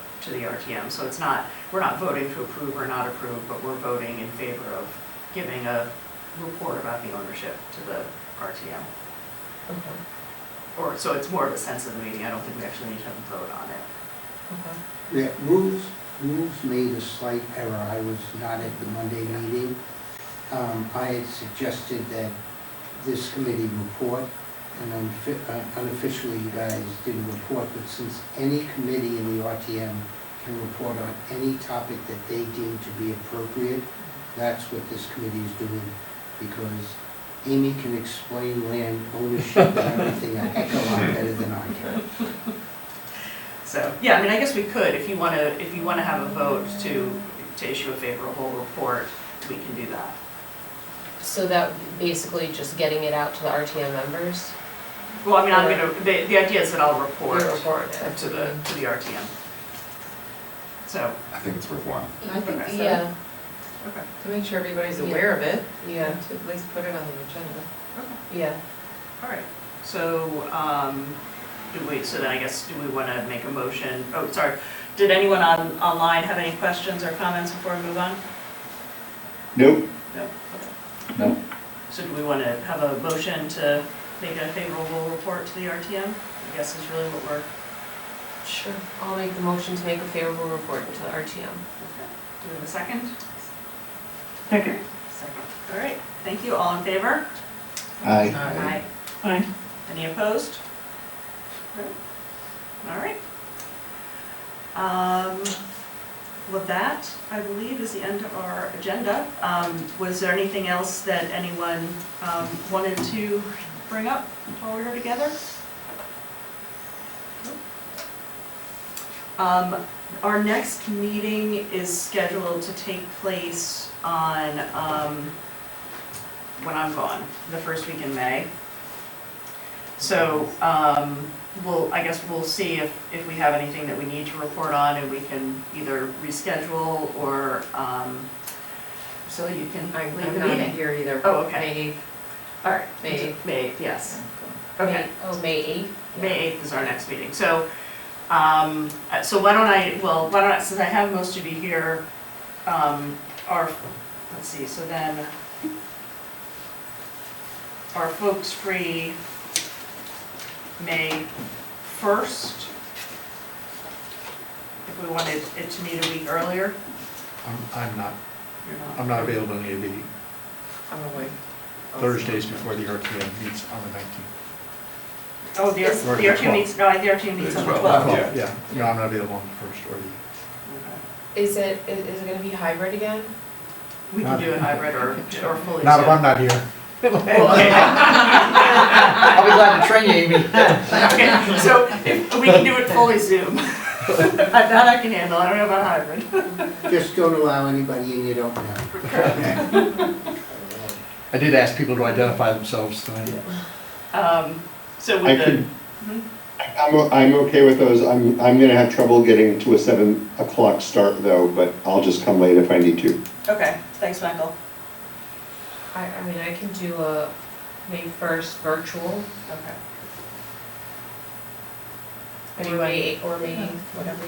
RTM. So it's not, we're not voting to approve or not approve, but we're voting in favor of giving a report about the ownership to the RTM. Okay, Or, so it's more of a sense of the meeting. I don't think we actually need to have a vote on it. okay. Yeah, rules made a slight error. I was not at the Monday meeting. I had suggested that this committee report, and unofficially you guys didn't report, but since any committee in the RTM can report on any topic that they deem to be appropriate, that's what this committee is doing, because Amy can explain land ownership and everything a heck of a lot better than I can. So, yeah, I mean, I guess we could, if you want to have a vote to issue a favorable report, we can do that. So that basically just getting it out to the RTM members? Well, I mean, the idea is that I'll report Your report, to the RTM. So, I think it's worthwhile. I think Okay. so, Yeah, okay. to make sure everybody's Yeah. aware of it, yeah, and to at least put it on the agenda. yeah. All right, so, so then I guess, do we want to make a motion? Oh, sorry, did anyone online have any questions or comments before we move on? Nope. No? Okay. No. So do we want to have a motion to make a favorable report to the RTM? I guess is really what we're, Sure. I'll make the motion to make a favorable report to the RTM. do we have a second? Second. Second. All right, thank you, all in favor? Aye. Aye. Aye. Any opposed? All right. Well, that, I believe, is the end of our agenda. Was there anything else that anyone wanted to bring up while we were together? Our next meeting is scheduled to take place on, when I'm gone, the first week in May. So, I guess we'll see if we have anything that we need to report on, and we can either reschedule or, so you can I'm leave the not meeting. here either. Oh, okay. May 8th. All right. May 8th. May 8th, yes. Okay. May 8th? May 8th is our next meeting. So, so why don't I, since I have most of you here, let's see, so then, are folks free May 1st? If we wanted it to meet a week earlier? I'm not, You're not. I'm not available any of the I'm away. Thursdays before the RTM meets on the 19th. Oh, the Or the RTM 12th. meets, no, the RTM meets on the 12th. Yeah. Yeah, no, I'm not available on the 1st or the, Is it gonna be hybrid again? We can do it hybrid or fully. not if Zoom. I'm not here. Well, okay. I'll be glad to train you, Amy. Okay, so if we can do it fully Zoom. That I can handle, I don't know about hybrid. Just don't allow anybody in you don't know. I did ask people to identify themselves tonight. So I with the. could, Mhm. I'm okay with those. I'm gonna have trouble getting to a 7 o'clock start though, but I'll just come late if I need to. Okay, thanks, Michael. I mean, I can do a May 1st virtual, Okay. or May 8th, or May 8th, whatever.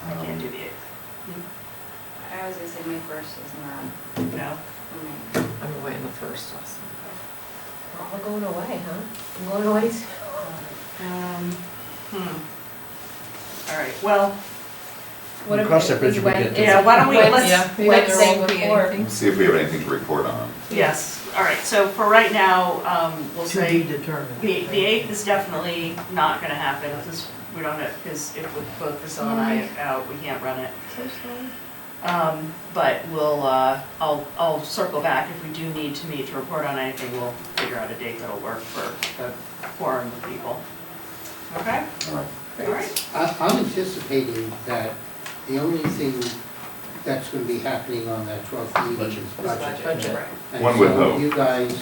I can't do the 8th. I was gonna say May 1st is not No? for me. I'm away on the first also. We're all going away, huh? I'm going away too. All right, well, What We'll cross that bridge when we get to it. yeah, why don't we, let's, Yeah, maybe there Wednesday won't be before. anything. Let's see if we have anything to report on. yes, all right, so for right now, we'll To say be determined. the 8th is definitely not gonna happen, because we don't have, because if with both Priscilla and I out, we can't run it. So sorry. But we'll, I'll circle back if we do need to meet to report on anything, we'll figure out a date that'll work for the quorum of people. Okay? All right. All right. I'm anticipating that the only thing that's gonna be happening on that 12th meeting is budget. Budget. Right, And One would so hope. you guys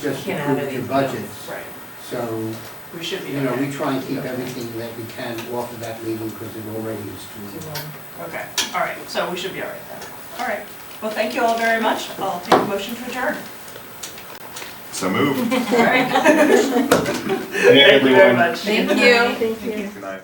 just Can't have approved your anything budgets, right, so, we should be you know, we okay. try and keep everything that we can off of that meeting because it already is too long. Okay, all right, so we should be all right then. All right, well, thank you all very much, I'll take a motion to adjourn. So move. All right. Thank you very much. Thank you. Thank you. Good night.